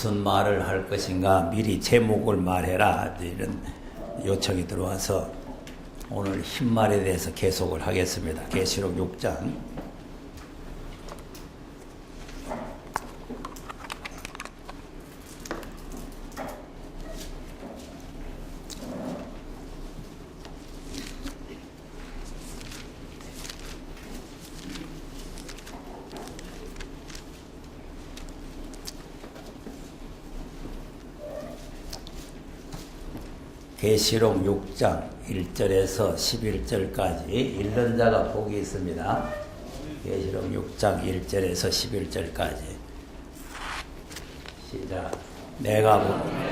무슨 말을 할 것인가 미리 제목을 말해라 이런 요청이 들어와서 오늘 흰말에 대해서 계속을 하겠습니다. 계시록 6장 계시록 6장 1절에서 11절까지 읽는 자가 복이 있습니다. 계시록 6장 1절에서 11절까지 시작. 내가 본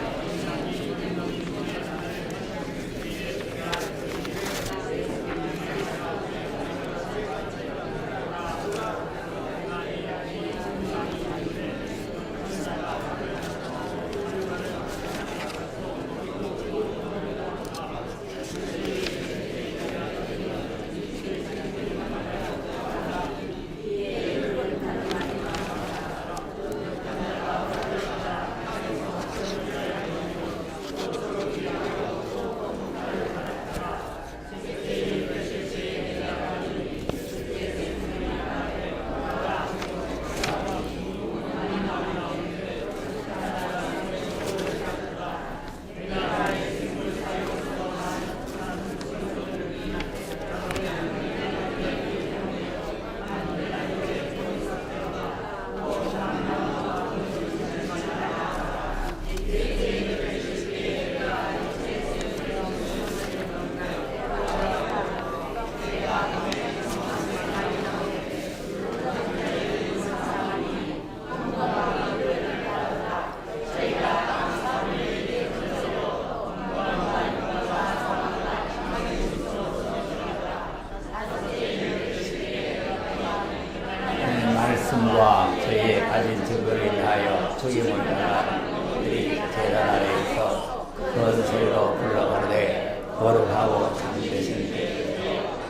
말씀과 저희의 가진 증거를 위하여 죽임을 당한 우리 제단 아래에서 큰 소리로 불러가되 거룩하고 참되신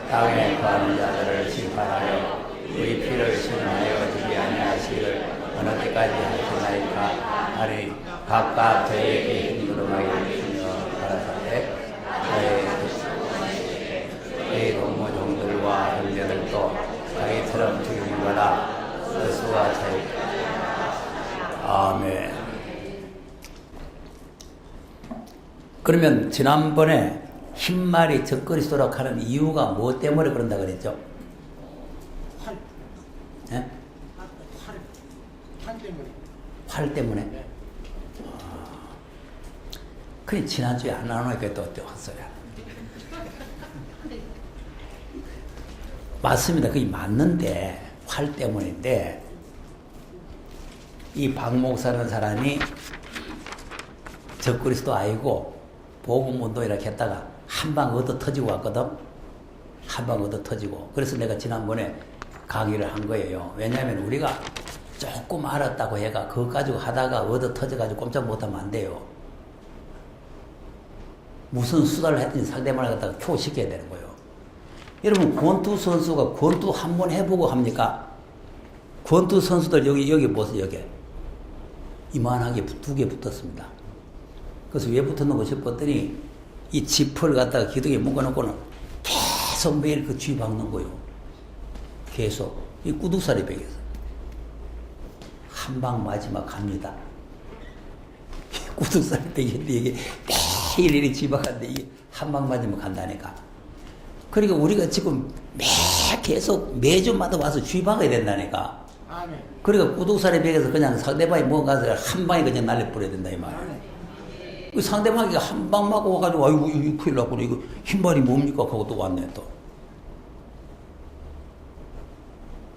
땅에 거하는 자들을 심판하여 우리 피를 신하여 주지 아니하시기를 어느 때까지 하시나이까. 아니 각각 저희에게 힘들어하게 주시며 가라사대 저희 동무종들과 형제들도 자기처럼 죽임을 받아 예수와 저희. 아멘. 그러면 지난번에 흰말이 적그리스도라고 하는 이유가 뭐 때문에 그런다 그랬죠? 활. 네? 활 때문에. 활 때문에? 네. 그래 지난주에 안 나오니까 또 헛소리. 맞습니다. 그게 맞는데 활 때문인데 이 박 목사라는 사람이 적그리스도 아니고 복음운동 이렇게 했다가 한 방 얻어 터지고 왔거든. 한 방 얻어 터지고. 그래서 내가 지난번에 강의를 한 거예요. 왜냐하면 우리가 조금 알았다고 해가 그거 가지고 하다가 얻어 터져가지고 꼼짝 못하면 안 돼요. 무슨 수다를 했든지 상대방을 갖다가 큐시켜야 되는 거예요. 여러분 권투 선수가 권투 한 번 해보고 합니까? 권투 선수들 여기 보세요. 여기 이만하게 두 개 붙었습니다. 그래서 왜 붙었는가 싶었더니 이 지퍼를 갖다가 기둥에 묶어놓고는 계속 매일 그 쥐 박는 거예요. 계속 이 구두살이 베겨서 한 방 마지막 갑니다. 구두살이 베겼는데 이게 매일 이렇게 쥐 박았는데 이게 한 방 맞으면 간다니까. 그러니까 우리가 지금 계속 매주마다 와서 쥐 박아야 된다니까. 아멘. 그러니까 구독살에 베겨서 그냥 상대방이 뭔가 한 방에 그냥 날려버려야 된다 이 말이야. 그 상대방이 한 방 맞고 와가지고 아이고 이거 큰일 났구나 이거 흰발이 뭡니까 하고 또 왔네 또.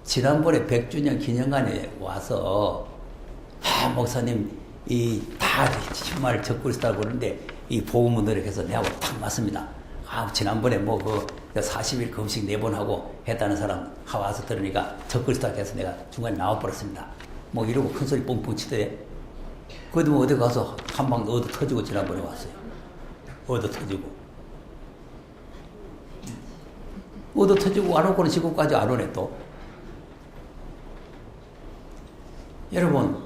지난번에 100주년 기념관에 와서 목사님 이 다 흰말 적그리스도라고 그러는데 이 복음을 해서 내하고 딱 맞습니다. 지난번에 뭐 그 40일 금식 4번 하고 했다는 사람 와서 들으니까 적그리스도라고 해서 내가 중간에 나와버렸습니다. 뭐 이러고 큰소리 뻥뻥 치더래. 그래도 뭐 어디 가서 한 방 얻어 터지고 지난번에 왔어요. 얻어 터지고. 얻어 터지고 안 오고는 지금까지 안 오네 또. 여러분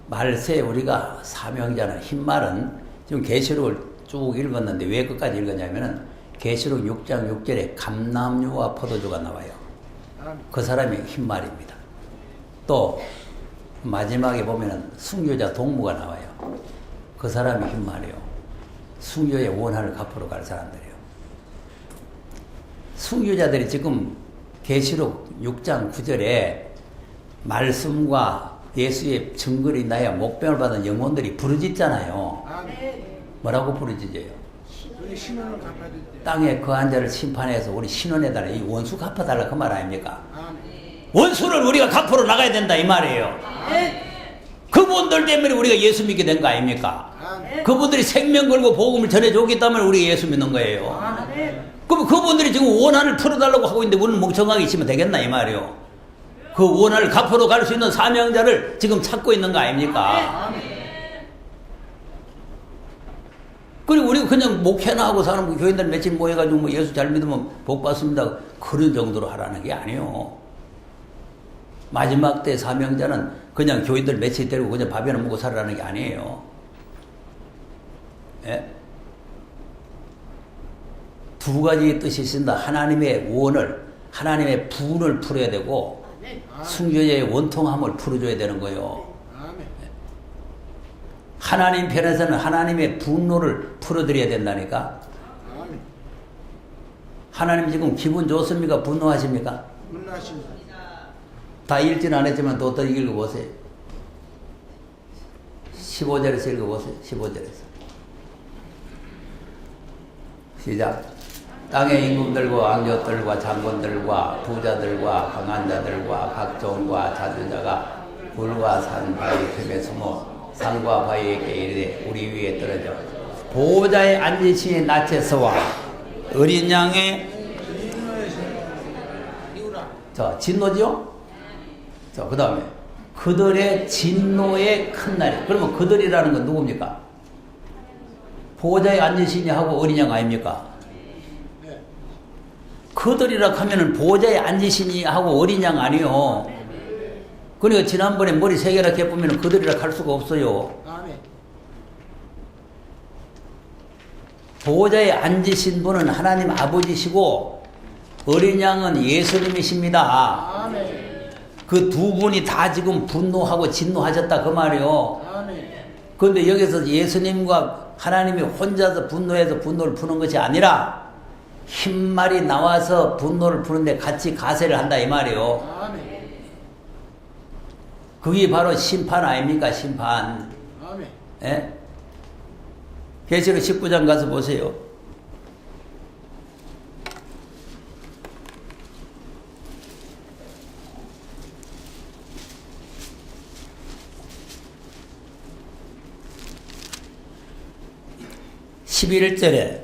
말세 우리가 사명자는 흰말은 지금 계시록을 쭉 읽었는데 왜 끝까지 읽었냐면은 계시록 6장 6절에 감람유와 포도주가 나와요. 그 사람이 흰말입니다. 또 마지막에 보면은 순교자 동무가 나와요. 그 사람이 흰말이요. 순교의 원한을 갚으러 갈 사람들이에요. 순교자들이 지금 계시록 6장 9절에 말씀과 예수의 증거를 인하여 목병을 받은 영혼들이 부르짖잖아요. 뭐라고 부르짖어요? 우리 신원을 갚아줄 때. 땅에 거한 자를 심판해서 우리 신원해달라. 이 원수 갚아달라 그 말 아닙니까? 아멘. 원수를 우리가 갚으러 나가야 된다 이 말이에요. 그분들 때문에 우리가 예수 믿게 된 거 아닙니까? 아멘. 그분들이 생명 걸고 복음을 전해줬기 때문에 우리가 예수 믿는 거예요. 아멘. 그럼 그분들이 지금 원한을 풀어달라고 하고 있는데 우리는 멍청하게 있으면 되겠나 이 말이에요. 그 원한을 갚으러 갈 수 있는 사명자를 지금 찾고 있는 거 아닙니까? 그리고 우리가 그냥 목회나 하고 사는 교인들 며칠 모여가지고 뭐 예수 잘 믿으면 복 받습니다. 그런 정도로 하라는 게 아니에요. 마지막 때 사명자는 그냥 교인들 며칠 데리고 그냥 밥이나 먹고 살라는 게 아니에요. 예? 두 가지 뜻이 있습니다. 하나님의 원을, 하나님의 분을 풀어야 되고 순교자의 원통함을 풀어줘야 되는 거예요. 하나님 편에서는 하나님의 분노를 풀어드려야 된다니까. 하나님 지금 기분 좋습니까? 분노하십니까? 분노하십니다. 다 읽지는 안 했지만 또 읽어보세요. 15절에서 읽어보세요. 15절에서. 시작. 땅의 임금들과 왕족들과 장군들과 부자들과 강한 자들과 각종과 자주자가 불과 산 바위 틈에 숨어 산과 바위에게 이르되 우리 위에 떨어져 보호자의 앉으신 낯에서와 어린 양의 자 진노지요? 자 그 다음에 그들의 진노의 큰 날이. 그러면 그들이라는 건 누굽니까? 보호자의 앉으시니 하고 어린 양 아닙니까? 그들이라 하면은 보호자에 앉으시니 하고 어린 양 아니요. 그러니까 지난번에 머리 세 개나 개보면 그들이라 할 수가 없어요. 보호자에 앉으신 분은 하나님 아버지시고 어린 양은 예수님이십니다. 그 두 분이 다 지금 분노하고 진노하셨다 그 말이요. 그런데 여기서 예수님과 하나님이 혼자서 분노해서 분노를 푸는 것이 아니라 흰말이 나와서 분노를 푸는데 같이 가세를 한다 이 말이요. 그게 바로 심판 아닙니까? 심판. 예? 계시록 19장 가서 보세요. (11절에)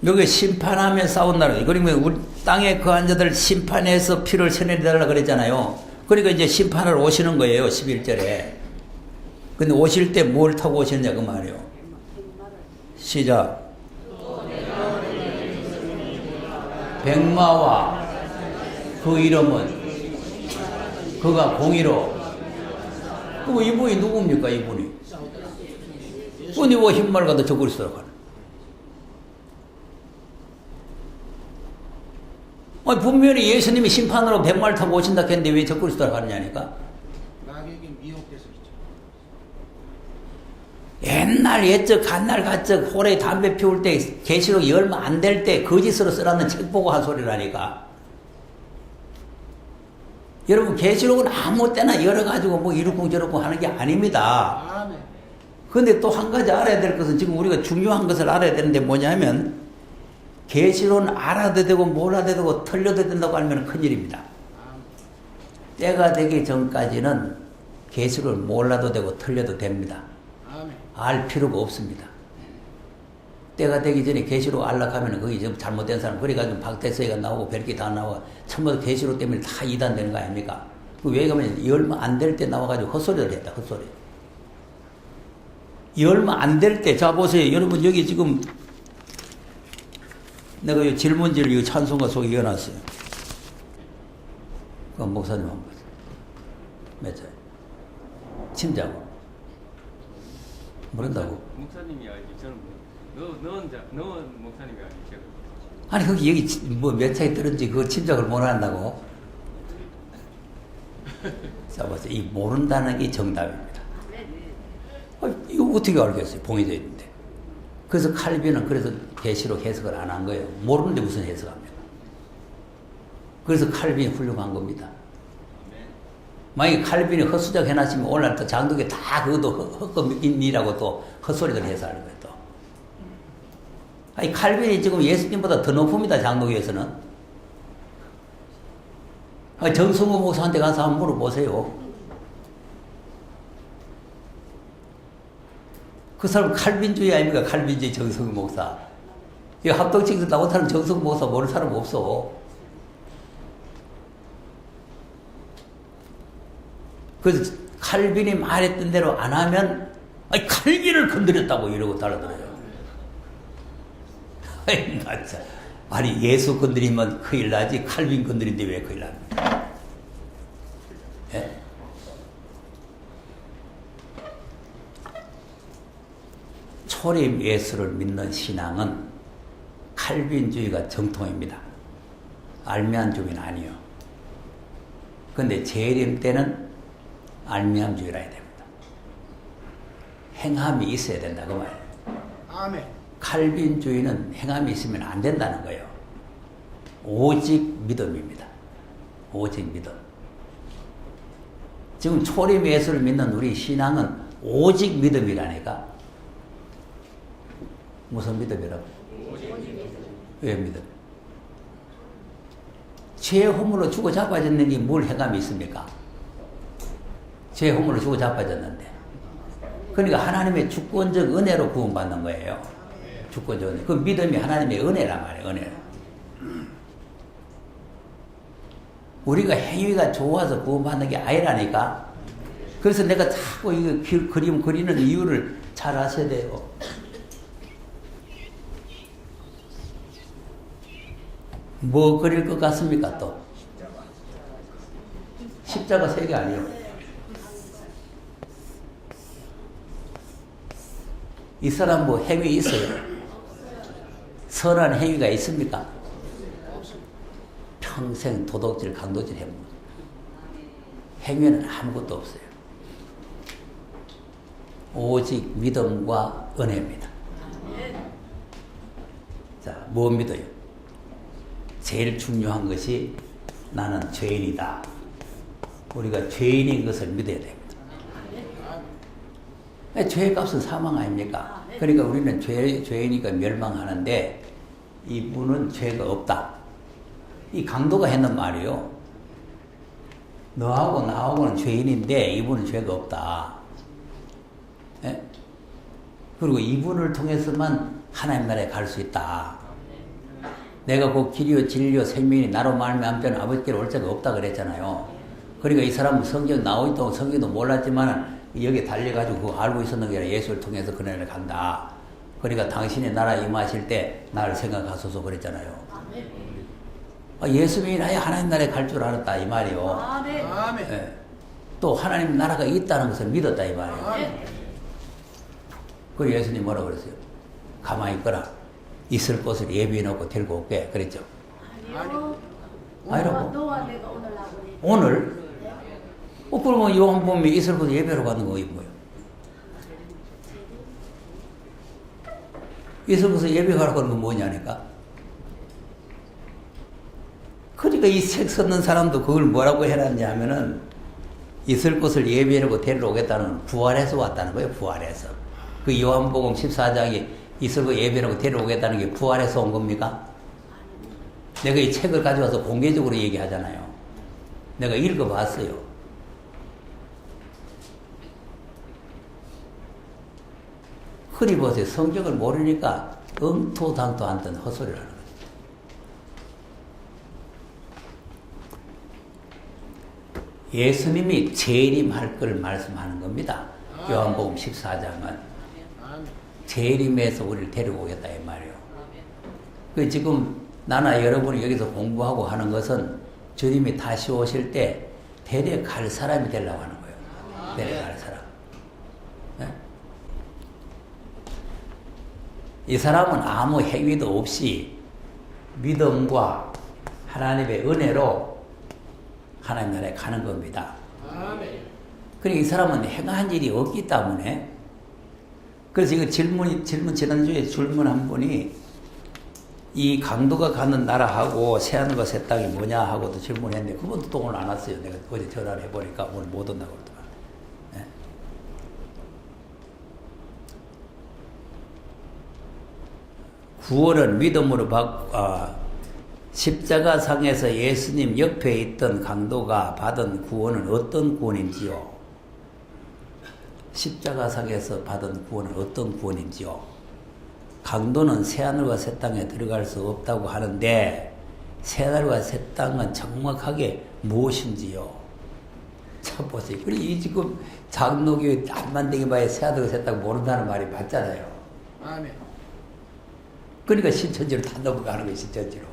여기 심판하며 싸운다는, 그러면 우리 땅에 거한 자들 심판해서 피를 쳐내달라 그랬잖아요. 그러니까 이제 심판을 오시는 거예요. 11절에. 근데 오실 때 뭘 타고 오시느냐 그 말이에요. 시작. 백마와 그 이름은 그가 공의로. 그 이분이 누굽니까 이분이? 분이 뭐 흰말 가도 적을 쓰라고 하는. 아니, 분명히 예수님이 심판으로 백마를 타고 오신다 했는데 왜 적을 쓰라고 하느냐니까. 나에게 미혹돼서 있죠. 옛날 옛적 간날 가적 홀에 담배 피울 때 계시록이 얼마 안 될 때 거짓으로 쓰라는 책 보고 한 소리라니까. 여러분 계시록은 아무 때나 열어가지고 뭐 이렇고 저렇고 하는 게 아닙니다. 그런데 또 한 가지 알아야 될 것은, 지금 우리가 중요한 것을 알아야 되는데 뭐냐면, 계시록은 알아도 되고 몰라도 되고 틀려도 된다고 알면 큰일입니다. 때가 되기 전까지는 계시록을 몰라도 되고 틀려도 됩니다. 알 필요가 없습니다. 때가 되기 전에 계시록 알락하면 그게 좀 잘못된 사람, 그래가지고 박대서이가 나오고 별게 다 나오고 전부 계시록 때문에 다 이단되는 거 아닙니까? 왜 그러면 얼마 안 될 때 나와가지고 헛소리를 했다. 헛소리. 얼마 안 될 때, 자 보세요. 여러분 여기 지금 내가 이 질문지를 이 찬송가 속에 이어놨어요. 그 목사님 한번 보세요. 몇 절? 침자고. 모른다고. 목사님이 알지. 저는 너 목사님이 알지. 제가. 아니, 거기 여기 뭐 몇 차에 떨어진지 그거 짐작을 못 한다고? 자, 보세요. 이 모른다는 게 정답입니다. 이거 어떻게 알겠어요? 봉해져 있는데. 그래서 칼빈은 그래서 계시록 해석을 안 한 거예요. 모르는데 무슨 해석합니까? 그래서 칼빈이 훌륭한 겁니다. 만약에 칼빈이 헛수작 해놨으면 오늘 또 장독에 다 그것도 헛것이라고 또 헛소리들 해서 하는 거예요, 또. 아니, 칼빈이 지금 예수님보다 더 높습니다, 장독에서는. 아니, 정성호 목사한테 가서 한번 물어보세요. 그 사람 칼빈주의 아닙니까? 칼빈주의 정성호 목사. 이 합동측에서 나온 사람 정성호 목사 모르는 사람 없어. 그래서 칼빈이 말했던 대로 안 하면, 아니, 칼빈을 건드렸다고 이러고 따라들어요. 아이, 나 참. 아니, 예수 건드리면 큰일 나지, 칼빈 건드린데 왜 큰일 납니까? 예? 초림 예수를 믿는 신앙은 칼빈주의가 정통입니다. 알미안주의는 아니요. 그런데 재림 때는 알미안주의라 해야 됩니다. 행함이 있어야 된다 그 말이에요. 아멘. 칼빈주의는 행함이 있으면 안 된다는 거예요. 오직 믿음입니다. 오직 믿음. 지금 초림 예수를 믿는 우리 신앙은 오직 믿음이라니까. 무슨 믿음이라고? 왜 믿음? 죄의 허물로 죽어 자빠졌는 게 뭘 행함이 있습니까? 죄의 허물로 죽어 자빠졌는데. 그러니까 하나님의 주권적 은혜로 구원받는 거예요. 주권적 은혜. 그 믿음이 하나님의 은혜란 말이에요. 은혜. 우리가 행위가 좋아서 구원받는 게 아니라니까. 그래서 내가 자꾸 이거 그림 그리는 이유를 잘 아셔야 돼요. 뭐 그릴 것 같습니까 또? 십자가 3개 아니에요. 이 사람 뭐 행위 있어요? 선한 행위가 있습니까? 평생 도둑질, 강도질 해봅니다. 행위는 아무것도 없어요. 오직 믿음과 은혜입니다. 자, 뭐 믿어요? 제일 중요한 것이 나는 죄인이다. 우리가 죄인인 것을 믿어야 됩니다. 죄의 값은 사망 아닙니까? 그러니까 우리는 죄이니까 멸망하는데 이분은 죄가 없다. 이 강도가 했는 말이요. 너하고 나하고는 죄인인데 이분은 죄가 없다. 예? 그리고 이분을 통해서만 하나님 나라에 갈 수 있다. 내가 그 길이요 진리요 생명이 나로 말미암아 아버지께로 올 자가 없다 그랬잖아요. 그러니까 이 사람은 성경 나오기 동안 성경도 몰랐지만 여기 달려가지고 그거 알고 있었는 게 아니라 예수를 통해서 그날에 간다. 그러니까 당신의 나라 임하실 때 나를 생각하소서 그랬잖아요. 예수 믿어야 하나님 나라에 갈 줄 알았다 이 말이요. 아멘. 예. 또 하나님 나라가 있다는 것을 믿었다 이 말이에요. 그리고 예수님 뭐라고 그랬어요? 가만히 있거라. 있을 곳을 예비해 놓고 데리고 올게 그랬죠. 아니라고. 너와 내가 오늘 나보니. 오늘? 그러면 요한복음에 있을 곳을 예배로 가는 거 뭐예요? 있을 곳을 예배 가라고 하는 건 뭐냐니까. 그러니까 이 책 썼는 사람도 그걸 뭐라고 해놨냐 하면은 있을 곳을 예배해 놓고 데리러 오겠다는 부활해서 왔다는 거예요. 부활해서. 그 요한복음 14장이 있을 거 예배라고 데려오겠다는 게 부활해서 온 겁니까? 내가 이 책을 가져와서 공개적으로 얘기하잖아요. 내가 읽어봤어요. 흔히 보세요. 성경을 모르니까 엉토당토 않던 헛소리를 하는 거예요. 예수님이 재림할 걸 말씀하는 겁니다. 요한복음 14장은. 재림에서 우리를 데리고 오겠다 이 말이에요. 그 지금 나나 여러분이 여기서 공부하고 하는 것은 주님이 다시 오실 때 데려갈 사람이 되려고 하는 거예요. 데려갈 사람. 이 사람은 아무 행위도 없이 믿음과 하나님의 은혜로 하나님 나라에 가는 겁니다. 아멘. 그러니까 이 사람은 행한 일이 없기 때문에 그래서 이거 지난주에 질문한 분이 이 강도가 가는 나라하고 새하늘과 새 땅이 뭐냐 하고도 질문했는데 그분도 또 오늘 안 왔어요. 내가 어제 전화를 해보니까 오늘 못 온다고 그러더라고요. 네. 구원은 믿음으로 십자가상에서 예수님 옆에 있던 강도가 받은 구원은 어떤 구원인지요? 십자가상에서 받은 구원은 어떤 구원인지요? 강도는 새하늘과 새 땅에 들어갈 수 없다고 하는데 새하늘과 새 땅은 정확하게 무엇인지요? 참 보세요. 그리고 이 지금 장로교 안만댕이 바에 새하늘과 새 땅 모른다는 말이 맞잖아요. 아멘. 그러니까 신천지로 다 넘어가는 거예요. 신천지로.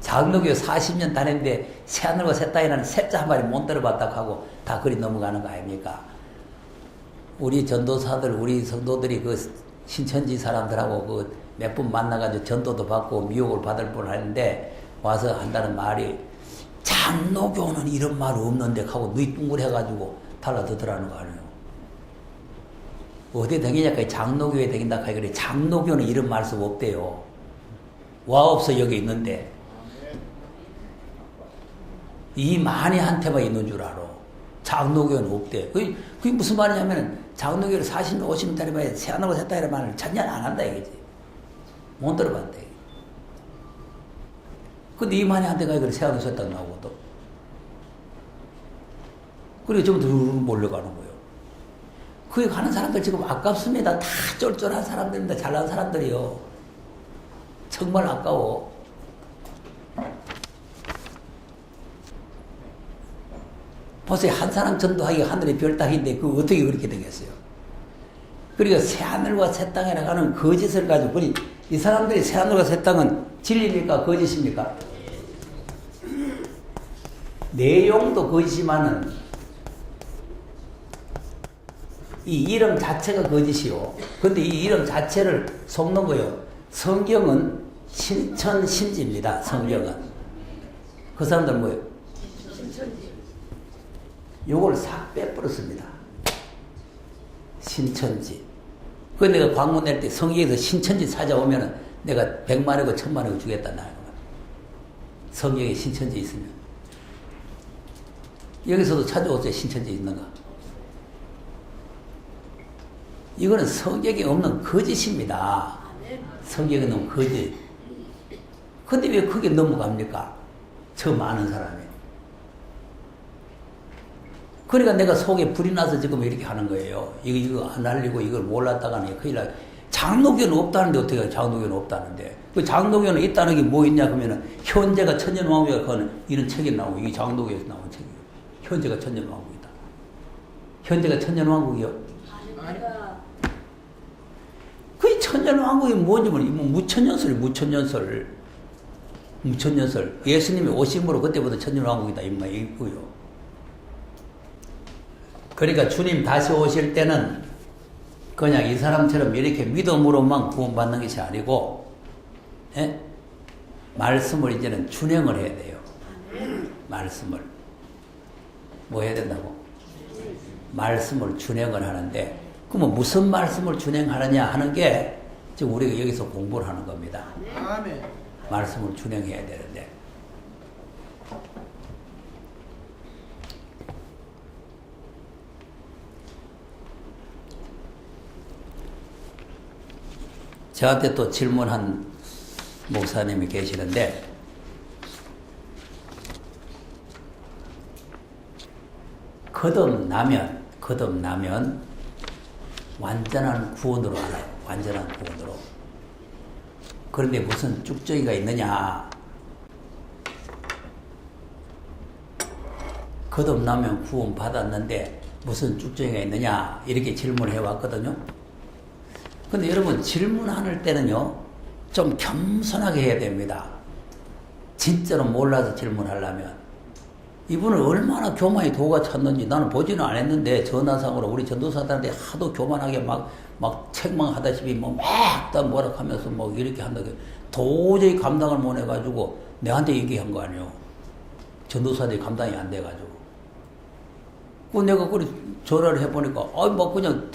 장로교 40년 다녔는데 새하늘과 새 땅이라는 셋자 한 마리 못 들어봤다고 하고 다 그리 넘어가는 거 아닙니까? 우리 전도사들, 우리 성도들이 그 신천지 사람들하고 그 몇 번 만나가지고 전도도 받고 미혹을 받을 뻔 하는데 와서 한다는 말이 장로교는 이런 말 없는데 하고 누이 뚱그려가지고 달라드더라는 거 아니에요. 어디 댕기냐까 장로교에 댕긴다 하니 그래. 장로교는 이런 말씀 없대요. 와 없어 여기 있는데 이 만이한테만 있는 줄 알아. 장로교는 없대. 그게 무슨 말이냐면 장로교를 40년 50년 다니면 새하늘과 새 땅이라는 말을 전혀 안 한다 이거지. 못 들어봤대. 근데 이 만이한테 가야 그래 새하늘과 새 땅 나오거든. 그리고 좀 더 몰려가는 거예요. 그게 가는 사람들 지금 아깝습니다. 다 쫄쫄한 사람들입니다. 잘난 사람들이요. 정말 아까워. 보세요. 한 사람 전도하기 하늘의 별 따기인데 그거 어떻게 그렇게 되겠어요? 그러니까 새하늘과 새 땅에 나가는 거짓을 가지고 보니 이 사람들이 새하늘과 새 땅은 진리입니까? 거짓입니까? 내용도 거짓이지만은 이 이름 자체가 거짓이요. 근데 이 이름 자체를 속는 거예요. 성경은 신천신지입니다. 성경은. 그 사람들은 뭐예요? 요걸 싹 빼버렸습니다. 신천지. 그 내가 광고 낼 때 성경에서 신천지 찾아오면은 내가 100만이고 1000만이고 주겠다 나는 거야. 성경에 신천지 있으면. 여기서도 찾아오세요. 신천지 있는가? 이거는 성경에 없는 거짓입니다. 성경에 없는 거짓. 근데 왜 그게 넘어갑니까? 저 많은 사람이. 그러니까 내가 속에 불이 나서 지금 이렇게 하는 거예요. 이거 안 알리고 이걸 몰랐다가는 큰일 나. 장로교는 없다는데 어떻게 장로교는 없다는데. 그 장로교는 있다는 게 뭐 있냐 그러면은 현재가 천년왕국이가 그거는 이런 책이 나오고 이게 장로교에서 나온 책이에요. 현재가 천년왕국이다. 현재가 천년왕국이요? 그 천년왕국이 뭔지 모르겠어요. 무천년설. 예수님이 오심으로 그때부터 천년왕국이다. 이 말이고요. 그러니까 주님 다시 오실 때는 그냥 이 사람처럼 이렇게 믿음으로만 구원받는 것이 아니고, 예? 말씀을 이제는 준행을 해야 돼요. 말씀을. 뭐 해야 된다고? 말씀을 준행을 하는데, 그러면 무슨 말씀을 준행하느냐 하는 게 지금 우리가 여기서 공부를 하는 겁니다. 아멘. 말씀을 준행해야 되는데. 저한테 또 질문한 목사님이 계시는데, 거듭나면 완전한 구원으로 알아요. 완전한 구원으로. 그런데 무슨 쭉정이가 있느냐? 거듭나면 구원 받았는데 무슨 쭉정이가 있느냐? 이렇게 질문을 해왔거든요. 근데 여러분 질문할 때는요, 좀 겸손하게 해야 됩니다. 진짜로 몰라서 질문하려면. 이분을 얼마나 교만히 도가 찼는지 나는 보지는 않았는데 전화상으로 우리 전도사들한테 하도 교만하게 막 책망하다시피 막다 뭐라 하면서 뭐 이렇게 한다고 도저히 감당을 못 해가지고 내한테 얘기한 거 아니에요. 전도사들이 감당이 안 돼가지고. 그 내가 그래 전화를 해보니까 뭐 그냥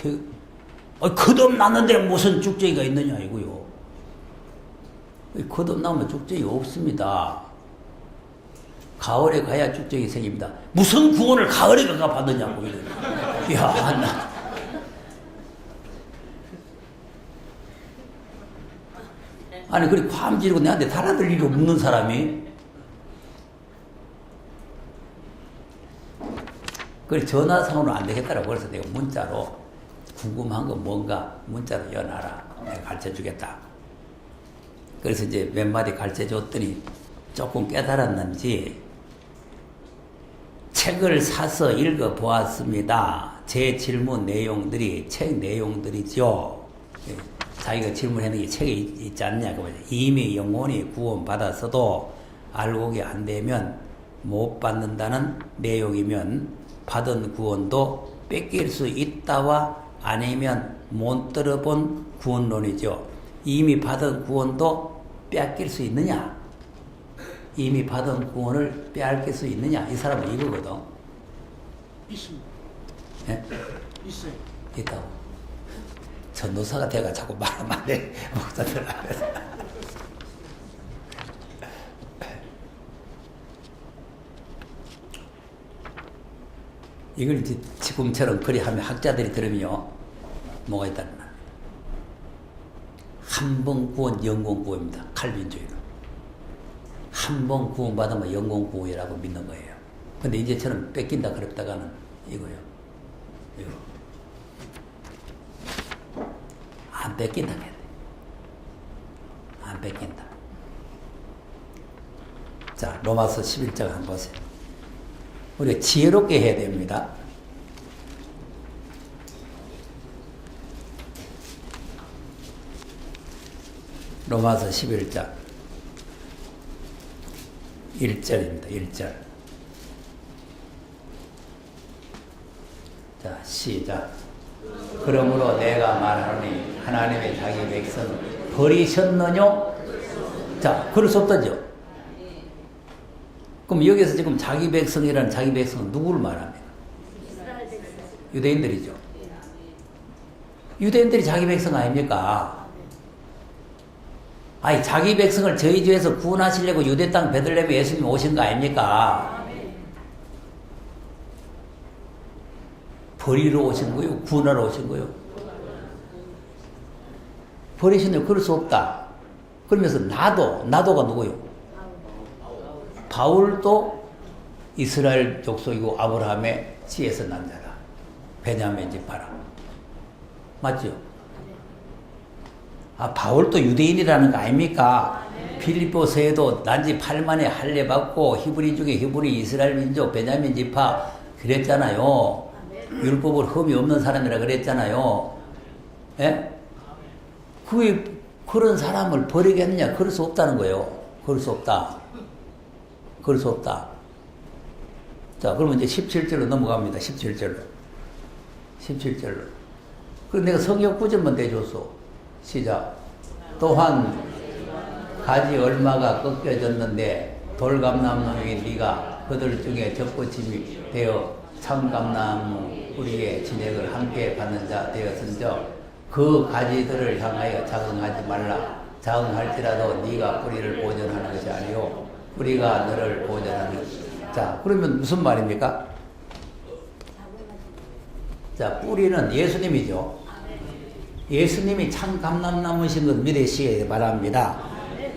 거듭났는데 무슨 축제가 있느냐 이거요. 거듭나면 축제가 없습니다. 가을에 가야 축제가 생깁니다. 무슨 구원을 가을에 가가 받느냐고 이래. 야, 나. 아니 그리 ความ지르고 내한테 달아들 일이 없는 사람이. 그래 전화상으로는 안 되겠다라고 그래서 내가 문자로 궁금한 거 뭔가 문자로 연하라. 내가 가르쳐 주겠다. 그래서 이제 몇 마디 가르쳐 줬더니 조금 깨달았는지 책을 사서 읽어 보았습니다. 제 질문 내용들이 책 내용들이죠. 자기가 질문하는 게 책에 있지 않냐. 이미 영혼이 구원받았어도 알곡이 안 되면 못 받는다는 내용이면 받은 구원도 뺏길 수 있다와 아니면 못 들어본 구원론이죠. 이미 받은 구원도 빼앗길 수 있느냐? 이미 받은 구원을 빼앗길 수 있느냐? 이 사람은 이거거든. 있습니다. 예? 있어요. 있다고. 전도사가 돼가 자꾸 말하면 안 돼. 목사들 앞에서. 이걸 이제 지금처럼 그리 하면 학자들이 들으면요. 뭐가 있다는 말. 한 번 구원, 영원 구원입니다. 칼빈주의는. 한 번 구원받으면 영원 구원이라고 믿는 거예요. 근데 이제처럼 뺏긴다 그랬다가는 이거요. 이거. 안 뺏긴다. 안 뺏긴다. 자, 로마서 11장 한번 보세요. 우리가 지혜롭게 해야 됩니다. 로마서 11장 1절입니다. 1절. 자, 시작. 그러므로 내가 말하노니 하나님의 자기 백성을 버리셨느뇨? 자, 그럴 수 없다죠. 그럼 여기서 지금 자기 백성이라는 자기 백성은 누구를 말합니까? 유대인들이죠. 유대인들이 자기 백성 아닙니까? 아니 자기 백성을 저희 주에서 구원하시려고 유대 땅 베들레헴에 예수님이 오신 거 아닙니까? 버리러 오신 거요? 구원하러 오신 거요? 버리시는 그럴 수 없다. 그러면서 나도가 누구요? 바울도 이스라엘 족속이고 아브라함의 씨에서 난 자라. 베냐민 지파라. 맞죠? 아, 바울도 유대인이라는 거 아닙니까? 빌립보서에도 난지 8만에 할례 받고 히브리 중에 히브리 이스라엘 민족 베냐민 지파 그랬잖아요. 율법을 흠이 없는 사람이라 그랬잖아요. 예? 그런 사람을 버리겠느냐? 그럴 수 없다는 거예요. 그럴 수 없다. 그럴 수 없다. 자, 그러면 이제 17절로 넘어갑니다. 17절로. 그럼 내가 성경 구절만 대줬어. 시작. 또한 가지 얼마가 꺾여졌는데 돌감나무인 네가 그들 중에 접붙임이 되어 참감나무 뿌리에 진액을 함께 받는 자 되었은즉 그 가지들을 향하여 자긍하지 말라. 자긍할지라도 네가 뿌리를 보존하는 것이 아니요 뿌리가 너를 보존하는 것이다. 자, 그러면 무슨 말입니까? 자, 뿌리는 예수님이죠. 예수님이 참 감람나무신 것 믿으시기 바랍니다.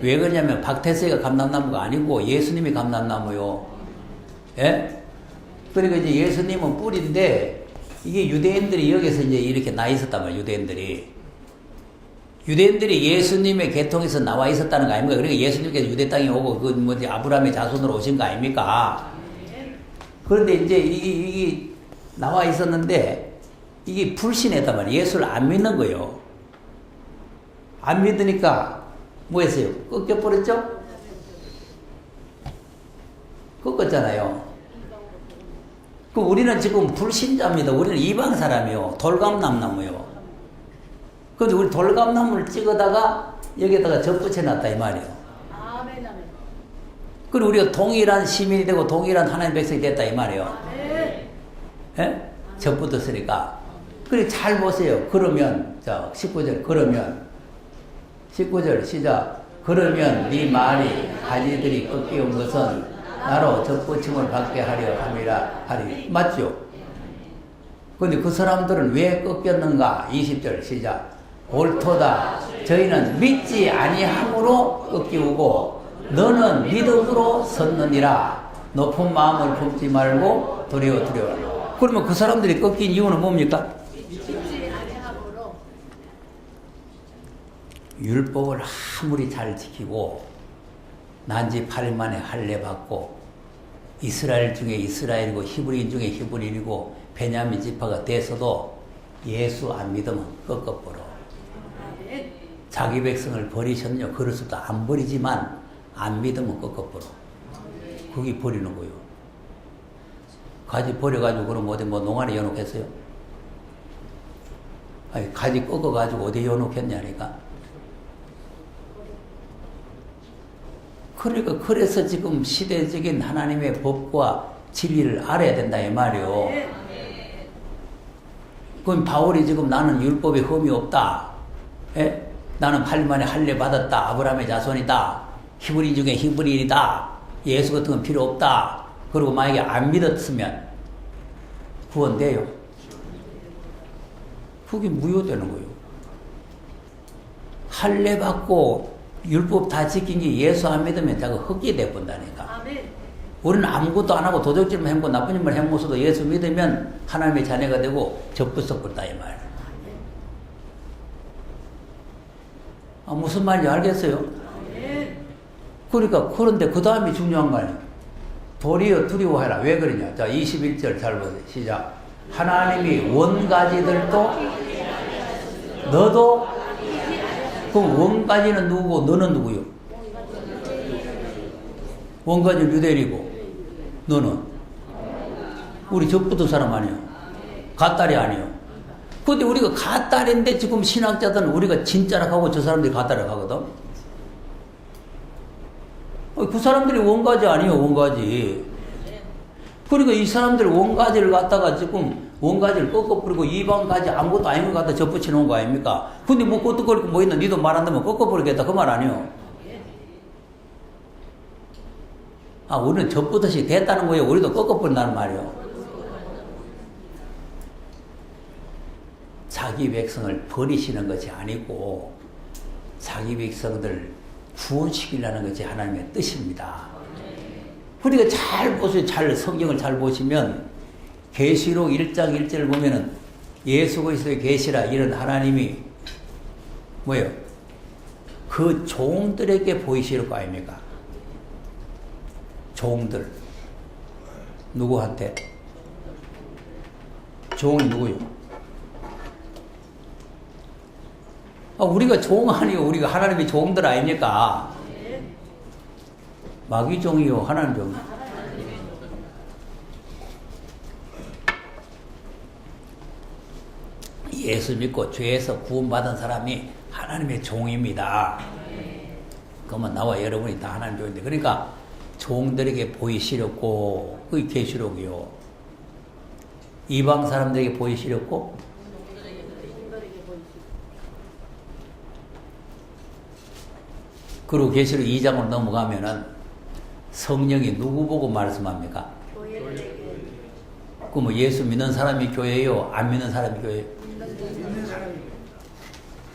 왜 그러냐면 박태세가 감람나무가 아니고 예수님이 감람나무요. 예? 그러니까 이제 예수님은 뿌리인데 이게 유대인들이 여기서 이제 이렇게 나 있었단 말이에요. 유대인들이 예수님의 계통에서 나와 있었다는 거 아닙니까? 그러니까 예수님께서 유대 땅에 오고 그 뭐지 아브라함의 자손으로 오신 거 아닙니까? 그런데 이제 이게 나와 있었는데 이게 불신했단 말이에요. 예수를 안 믿는 거예요. 안 믿으니까 뭐 했어요? 꺾여버렸죠? 꺾었잖아요. 그 우리는 지금 불신자입니다. 우리는 이방 사람이요. 돌감나무요. 근데 우리 돌감나무를 찍어다가 여기다가 접붙여 놨다 이 말이에요. 아멘, 아멘. 그리고 우리가 동일한 시민이 되고 동일한 하나님 백성이 됐다 이 말이에요. 아멘. 예? 접붙었으니까. 그래 잘 보세요. 그러면 자 19절 그러면 19절 시작. 그러면 네 말이 가지들이 꺾이온 것은 나로 접붙임을 받게 하려 함이라 하리. 맞죠? 근데 그 사람들은 왜 꺾였는가? 20절 시작. 옳도다. 저희는 믿지 아니함으로 꺾이고 너는 믿음으로 섰느니라. 높은 마음을 품지 말고 두려워. 그러면 그 사람들이 꺾인 이유는 뭡니까? 믿지 아니함으로. 율법을 아무리 잘 지키고 난지 8일 만에 할례 받고 이스라엘 중에 이스라엘이고 히브리인 중에 히브리인이고 베냐민 지파가 돼서도 예수 안 믿으면 꺾어버려. 아멘. 자기 백성을 버리셨냐? 그럴 수도 안 버리지만 안 믿으면 꺾어버려. 그게 버리는 거예요. 가지 버려가지고 그럼 어디 뭐 농안에 연옥했어요? 아니 가지 꺾어가지고 어디 연옥했냐니까. 그러니까 그래서 지금 시대적인 하나님의 법과 진리를 알아야 된다 이 말이요. 그럼 바울이 지금 나는 율법에 흠이 없다. 예? 나는 8일 만에 할례 받았다. 아브라함의 자손이다. 히브리인 중에 히브리인이다. 예수 같은 건 필요 없다. 그리고 만약에 안 믿었으면 구원돼요. 그게 무효되는 거예요. 할례 받고 율법 다 지킨 게 예수 안 믿으면 자꾸 흙이 돼본다니까. 아멘. 우리는 아무것도 안 하고 도적질만 해먹고 나쁜 일만 해먹어도 예수 믿으면 하나님의 자녀가 되고 접붙었다 이 말. 아, 무슨 말인지 알겠어요? 아멘. 그러니까 그런데 그 다음이 중요한 거 아니에요. 도리어 두려워해라. 왜 그러냐? 자 21절 잘 보세요. 시작. 하나님이 원가지들도 너도 그 원가지는 누구고 너는 누구요? 원가지는 유대인이고 너는 우리 적부터 사람 아니에요. 갓딸이 아니에요. 근데 우리가 갓딸인데 지금 신학자들은 우리가 진짜라고 하고 저 사람들이 갓딸이라고 하거든. 그 사람들이 원가지 아니에요. 원가지. 그러니까 이 사람들 원가지를 갖다가 지금 원가지를 꺾어버리고 이방가지 아무것도 아닌 것 갖다 접붙여 놓은 거 아닙니까? 근데 뭐 끄떡거리고 뭐 있나 니도 말 안 되면 꺾어버리겠다 그 말 아니에요. 아 우리는 접붙듯이 됐다는 거예요. 우리도 꺾어버린다는 말이에요. 자기 백성을 버리시는 것이 아니고 자기 백성들 구원시키려는 것이 하나님의 뜻입니다. 그러니까 잘 보세요. 잘 성경을 잘 보시면 계시록 1장 1절을 보면은 예수 그리스도의 계시라 이런 하나님이 뭐예요? 그 종들에게 보이실 거 아닙니까? 종들 누구한테? 종이 누구요? 아, 우리가 종 아니요. 우리가 하나님의 종들 아닙니까? 마귀 종이요. 하나님 종. 예수 믿고 죄에서 구원받은 사람이 하나님의 종입니다. 그러면 나와 여러분이 다 하나님 종인데 그러니까 종들에게 보이시렸고 그게 계시록이요. 이방 사람들에게 보이시렸고 그리고 계시록 2장으로 넘어가면은 성령이 누구 보고 말씀합니까? 그 뭐 예수 믿는 사람이 교회요? 안 믿는 사람이 교회요?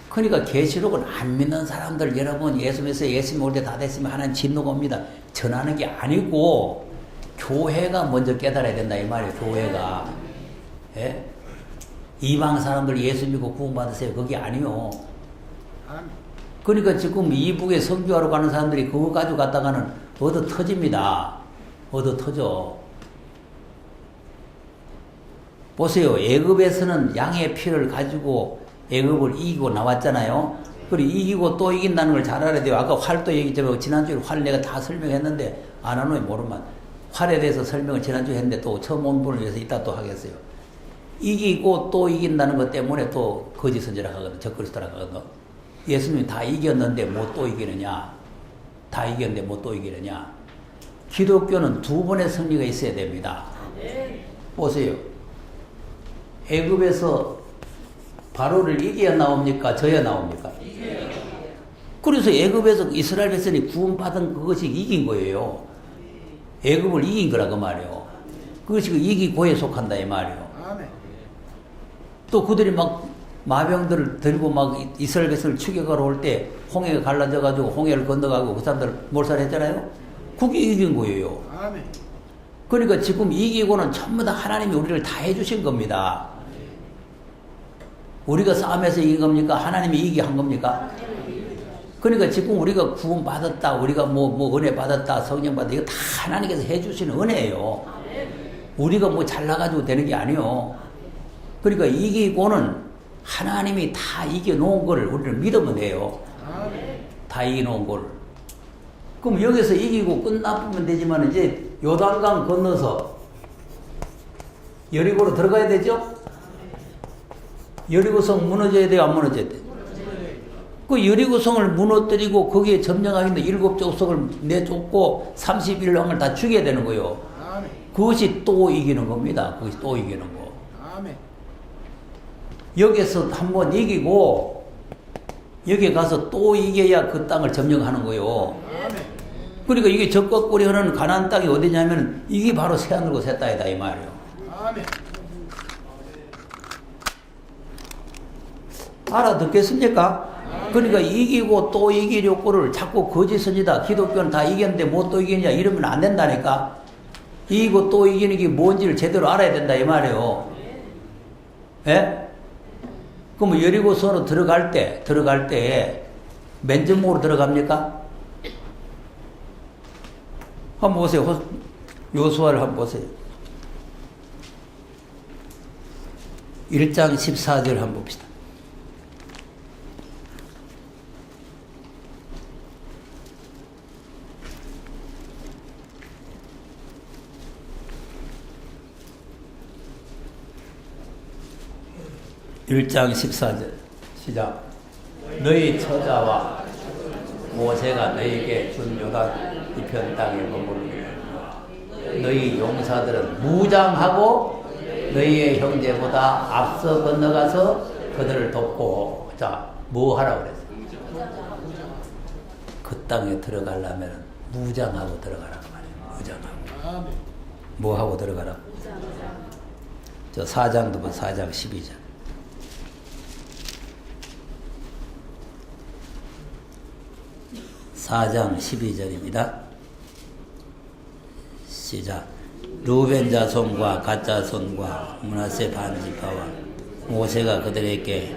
그러니까 계시록은 안 믿는 사람들 여러분 예수 믿어서 예수 믿을 때 다 됐으면 하나님 진노가 옵니다. 전하는 게 아니고 교회가 먼저 깨달아야 된다 이 말이에요. 교회가. 예? 이방 사람들 예수 믿고 구원받으세요. 그게 아니요. 그러니까 지금 이북에 선교하러 가는 사람들이 그거 가지고 갔다가는 얻어 터집니다. 얻어 터져. 보세요. 애굽에서는 양의 피를 가지고 애굽을 이기고 나왔잖아요. 그리고 이기고 또 이긴다는 걸 잘 알아야 돼요. 아까 활도 얘기했지만 지난주에 활 내가 다 설명했는데 안 하노니 모르면 활에 대해서 설명을 지난주에 했는데 또 처음 온 분을 위해서 이따 또 하겠어요. 이기고 또 이긴다는 것 때문에 또 거짓 선지라 하거든. 적그리스도라 하거든. 예수님이 다 이겼는데 뭐 또 이기느냐? 다 이겼는데 뭐 또 이기느냐? 기독교는 두 번의 승리가 있어야 됩니다. 보세요. 애굽에서 바로를 이겨야 나옵니까? 져야 나옵니까? 그래서 애굽에서 이스라엘 백성이 구원받은 그것이 이긴 거예요. 애굽을 이긴 거라 그 말이에요. 그것이 그 이기고에 속한다 이 말이에요. 아멘. 또 그들이 막 마병들을 들고 막 이스라엘 백성을 추격하러 올 때 홍해가 갈라져 가지고 홍해를 건너가고 그 사람들 몰살했잖아요. 그게 이긴 거예요. 아멘. 그러니까 지금 이기고는 전부 다 하나님이 우리를 다 해주신 겁니다. 우리가 싸움에서 이긴 겁니까? 하나님이 이기게 한 겁니까? 그러니까 지금 우리가 구원 받았다, 우리가 뭐 은혜 받았다, 성령 받았다, 이거 다 하나님께서 해주시는 은혜예요. 우리가 뭐 잘나가지고 되는 게 아니에요. 그러니까 이기고는 하나님이 다 이겨놓은 거를 우리를 믿으면 돼요. 다 이겨놓은 거를. 그럼 여기서 이기고 끝나면 되지만 이제 요단강 건너서 여리고로 들어가야 되죠? 여리고성 무너져야 돼요? 안 무너져야 돼요? 그 여리고성을 무너뜨리고 거기에 점령하기 있는 7족속을 내쫓고 31왕을 다 죽여야 되는 거예요. 아멘. 그것이 또 이기는 겁니다. 그것이 또 이기는 거. 아멘. 여기서 한번 이기고 여기 가서 또 이겨야 그 땅을 점령하는 거예요. 아멘. 그러니까 이게 적과 꿀이 흐르는 가나안 땅이 어디냐면 이게 바로 새하늘과 새 땅이다 이 말이에요. 아멘. 알아듣겠습니까? 그러니까 이기고 또 이기려고를 자꾸 거짓선이다. 기독교는 다 이겼는데 뭐 또 이기냐 이러면 안 된다니까. 이기고 또 이기는 게 뭔지를 제대로 알아야 된다 이 말이에요. 예? 그럼 여리고성으로 들어갈 때 맨전목으로 들어갑니까? 한번 보세요. 요수아를 한번 보세요. 1장 14절 한번 봅시다. (1장 14절) 시작. 너희 처자와 모세가 너희에게 준 요단 이편 땅에 머무르게 너희 용사들은 무장하고 너희의 형제보다 앞서 건너가서 그들을 돕고. 자, 뭐 하라고 그랬어? 그 땅에 들어가려면 무장하고 들어가라고 말이에요. 무장하고. 아멘. 뭐 하고 들어가라? 저 4장도 봐. 4장 12절. 4장 12절입니다. 시작. 루벤 자손과 갓 자손과 므낫세 반지파와 모세가 그들에게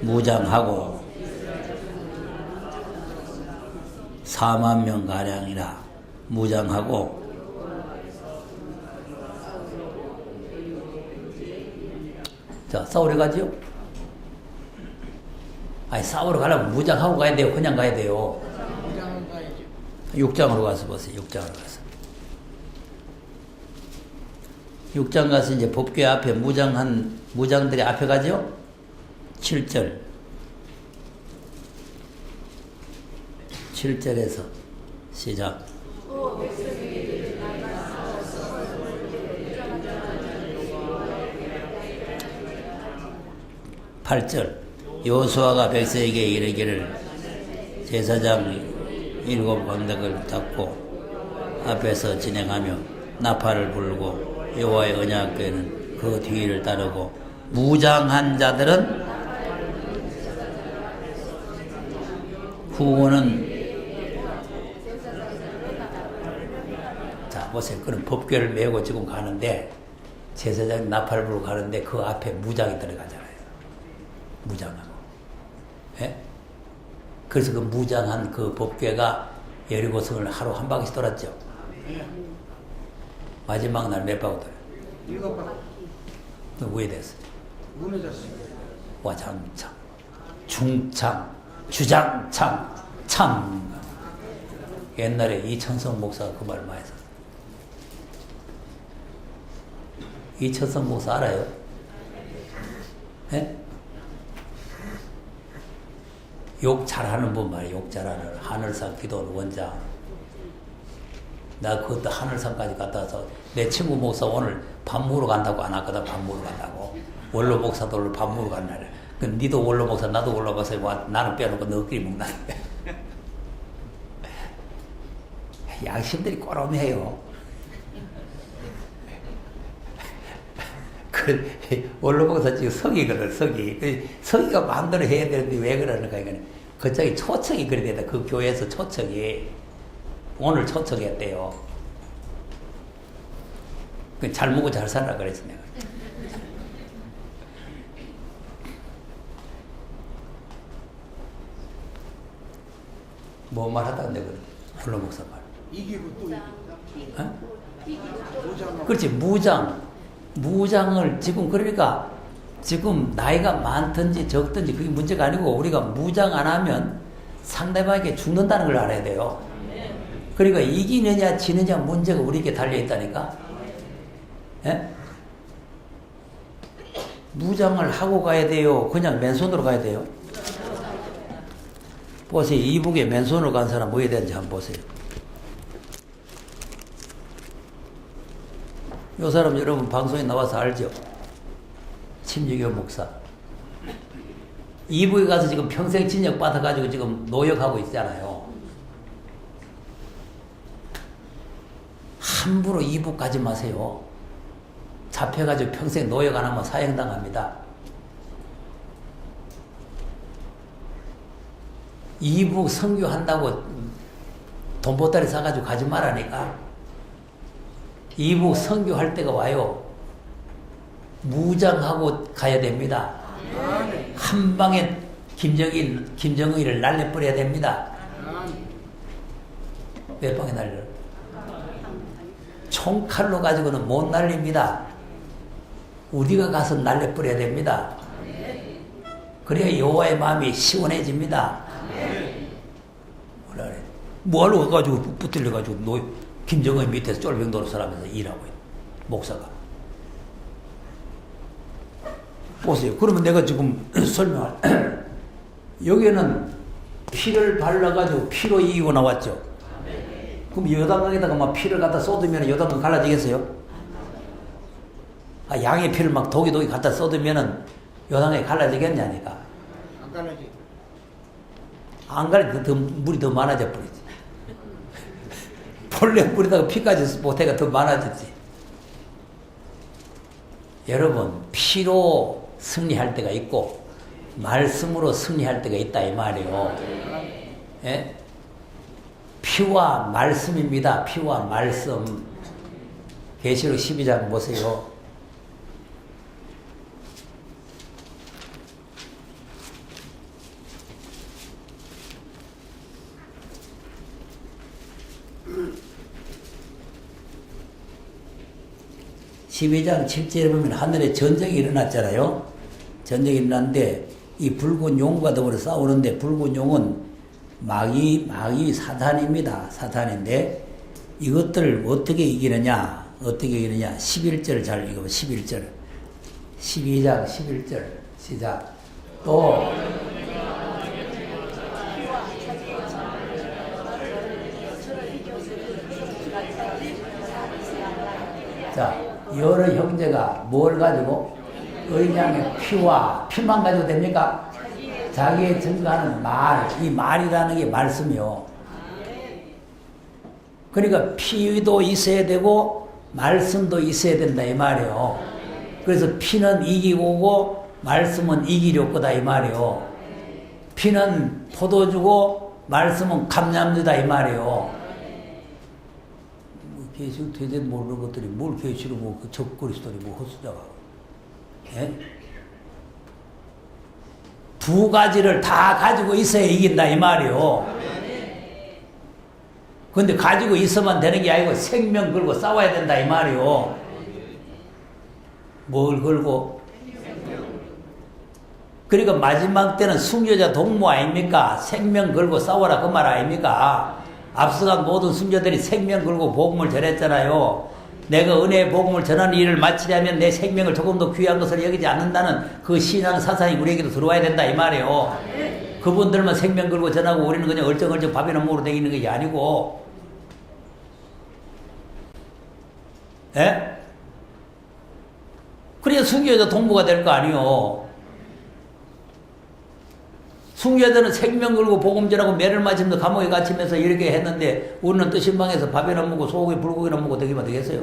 무장하고 4만 명 가량이라 무장하고 자 싸우러 가지요? 아니 싸우러 가려면 무장하고 가야 돼요? 그냥 가야 돼요? 무장은 가야죠. 6장으로 가서 보세요. 6장으로 가서. 6장 가서 이제 법궤 앞에 무장들이 앞에 가죠? 7절. 7절에서 시작. 8절. 여호수아가 백성에게 이르기를 제사장 7 광덕을 잡고 앞에서 진행하며 나팔을 불고 여호와의 언약궤는 그 뒤를 따르고 무장한 자들은 후원은 자 보세요. 그런 법궤를 메고 지금 가는데 제사장이 나팔을 불고 가는데 그 앞에 무장이 들어가잖아요. 무장하고. 예? 그래서 그 무장한 그 법궤가 여리고성을 하루 한 바퀴씩 돌았죠. 마지막 날 몇 바퀴 돌아요? 7바퀴. 왜 됐어? 무너졌습니다. 와장창, 중창, 주장창, 참. 옛날에 이천성 목사가 그 말 많이 썼어요. 이철성 목사 알아요? 예? 욕 잘하는 분 말이에요. 욕 잘하는 하늘상 기도원 원장. 나 그것도 하늘상까지 갔다 와서 내 친구 목사 오늘 밥 먹으러 간다고 안 왔거든. 밥 먹으러 간다고. 원로 목사도 오늘 밥 먹으러 간다래. 그 니도 원로 목사 나도 원로 목사 나는 빼놓고 너끼리 먹는데. 양심들이 꼬롬해요. 그 원로 목사 지금 성이거든. 성이가 마음대로 해야 되는데 왜 그러는가 이거는. 그쪽이 초청이 그래야 된다. 그 교회에서 초청이 오늘 초청했대요. 잘 먹고 잘 살라 그랬어 내가. 뭐 말하다 내가 원로 목사 말. 이기고 또 이기고. 어? 모장. 그렇지 무장을 지금 그러니까 지금 나이가 많든지 적든지 그게 문제가 아니고 우리가 무장 안 하면 상대방에게 죽는다는 걸 알아야 돼요. 그러니까 이기느냐 지느냐 문제가 우리에게 달려있다니까. 예? 무장을 하고 가야 돼요. 그냥 맨손으로 가야 돼요. 보세요. 이북에 맨손으로 간 사람 뭐 해야 되는지 한번 보세요. 이 사람 여러분 방송에 나와서 알죠? 침유교 목사. 이북에 가서 지금 평생 진역 받아가지고 지금 노역하고 있잖아요. 함부로 이북 가지 마세요. 잡혀가지고 평생 노역 안 하면 사형당합니다. 이북 선교한다고 돈 보따리 사가지고 가지 말라니까. 이북 선교할 때가 와요. 무장하고 가야 됩니다. 한 방에 김정일을 날려버려야 됩니다. 몇 방에 날려? 총칼로 가지고는 못 날립니다. 우리가 가서 날려버려야 됩니다. 그래야 여호와의 마음이 시원해집니다. 뭐라 그래? 뭐하러 가지고 붙들려가지고 김정은 밑에서 쫄병 노릇하면서 일하고 있는 목사가. 보세요. 그러면 내가 지금 설명할 여기는 피를 발라가지고 피로 이기고 나왔죠. 그럼 여당강에다가 막 피를 갖다 쏟으면 여당강 갈라지겠어요? 양의 피를 막 독이 갖다 쏟으면은 여당강에 갈라지겠냐니까. 안 갈라지. 안 갈라지. 더 물이 더 많아져 버리지. 본래 물에다가 피까지 못해가 더 많아졌지. 여러분 피로 승리할 때가 있고 말씀으로 승리할 때가 있다 이 말이에요. 예? 피와 말씀입니다. 피와 말씀. 계시록 12장 보세요. (12장) 7절에 보면 하늘에 전쟁이 일어났잖아요. 전쟁이 일어났는데 이 붉은 용과 더불어 싸우는데 붉은 용은 마귀 사탄입니다. 사탄인데 이것들을 어떻게 이기느냐 11절 잘 읽어봐. 11절 12장 11절 시작. 또 자, 여러 형제가 뭘 가지고 의장의 피만 가지고 됩니까? 자기의 증거하는 말, 이 말이라는 게 말씀이요. 그러니까 피도 있어야 되고 말씀도 있어야 된다 이 말이에요. 그래서 피는 이기고 오고 말씀은 이기려 거다 이 말이에요. 피는 포도주고 말씀은 감람주다 이 말이에요. 계시록 되지 모르는 것들이 뭘 계시록 그 적그리스도니 헛수자가. 예? 두 가지를 다 가지고 있어야 이긴다 이 말이요. 근데 가지고 있어만 되는 게 아니고 생명 걸고 싸워야 된다 이 말이요. 뭘 걸고? 그러니까 마지막 때는 순교자 동무 아닙니까? 생명 걸고 싸워라 그 말 아닙니까? 앞서간 모든 순교들이 생명 걸고 복음을 전했잖아요. 내가 은혜의 복음을 전하는 일을 마치려면 내 생명을 조금 더 귀한 것을 여기지 않는다는 그 신앙 사상이 우리에게도 들어와야 된다 이 말이에요. 그분들만 생명 걸고 전하고 우리는 그냥 얼쩡얼쩡 밥이나 먹으러 다니는 것이 아니고, 예? 그래야 순교자 동무가 될 거 아니요. 순교자들은 생명 걸고 복음 전하고 매를 맞으면서 감옥에 갇히면서 이렇게 했는데 우리는 또 신방에서 밥이나 먹고 소고기 불고기나 먹고 되기만 되겠어요.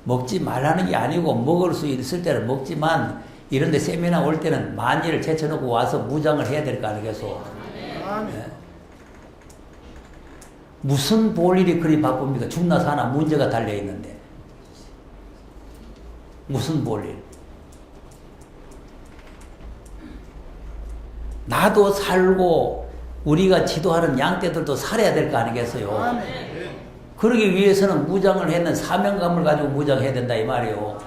먹지 말라는 게 아니고 먹을 수 있을 때는 먹지만 이런데 세미나 올 때는 만일을 제쳐놓고 와서 무장을 해야 될 거 아니겠소. 예. 무슨 볼 일이 그리 바쁩니까? 죽나 사나 문제가 달려있는데 무슨 볼 일? 나도 살고 우리가 지도하는 양떼들도 살아야 될 거 아니겠어요. 그러기 위해서는 무장을 했는 사명감을 가지고 무장해야 된다 이 말이에요.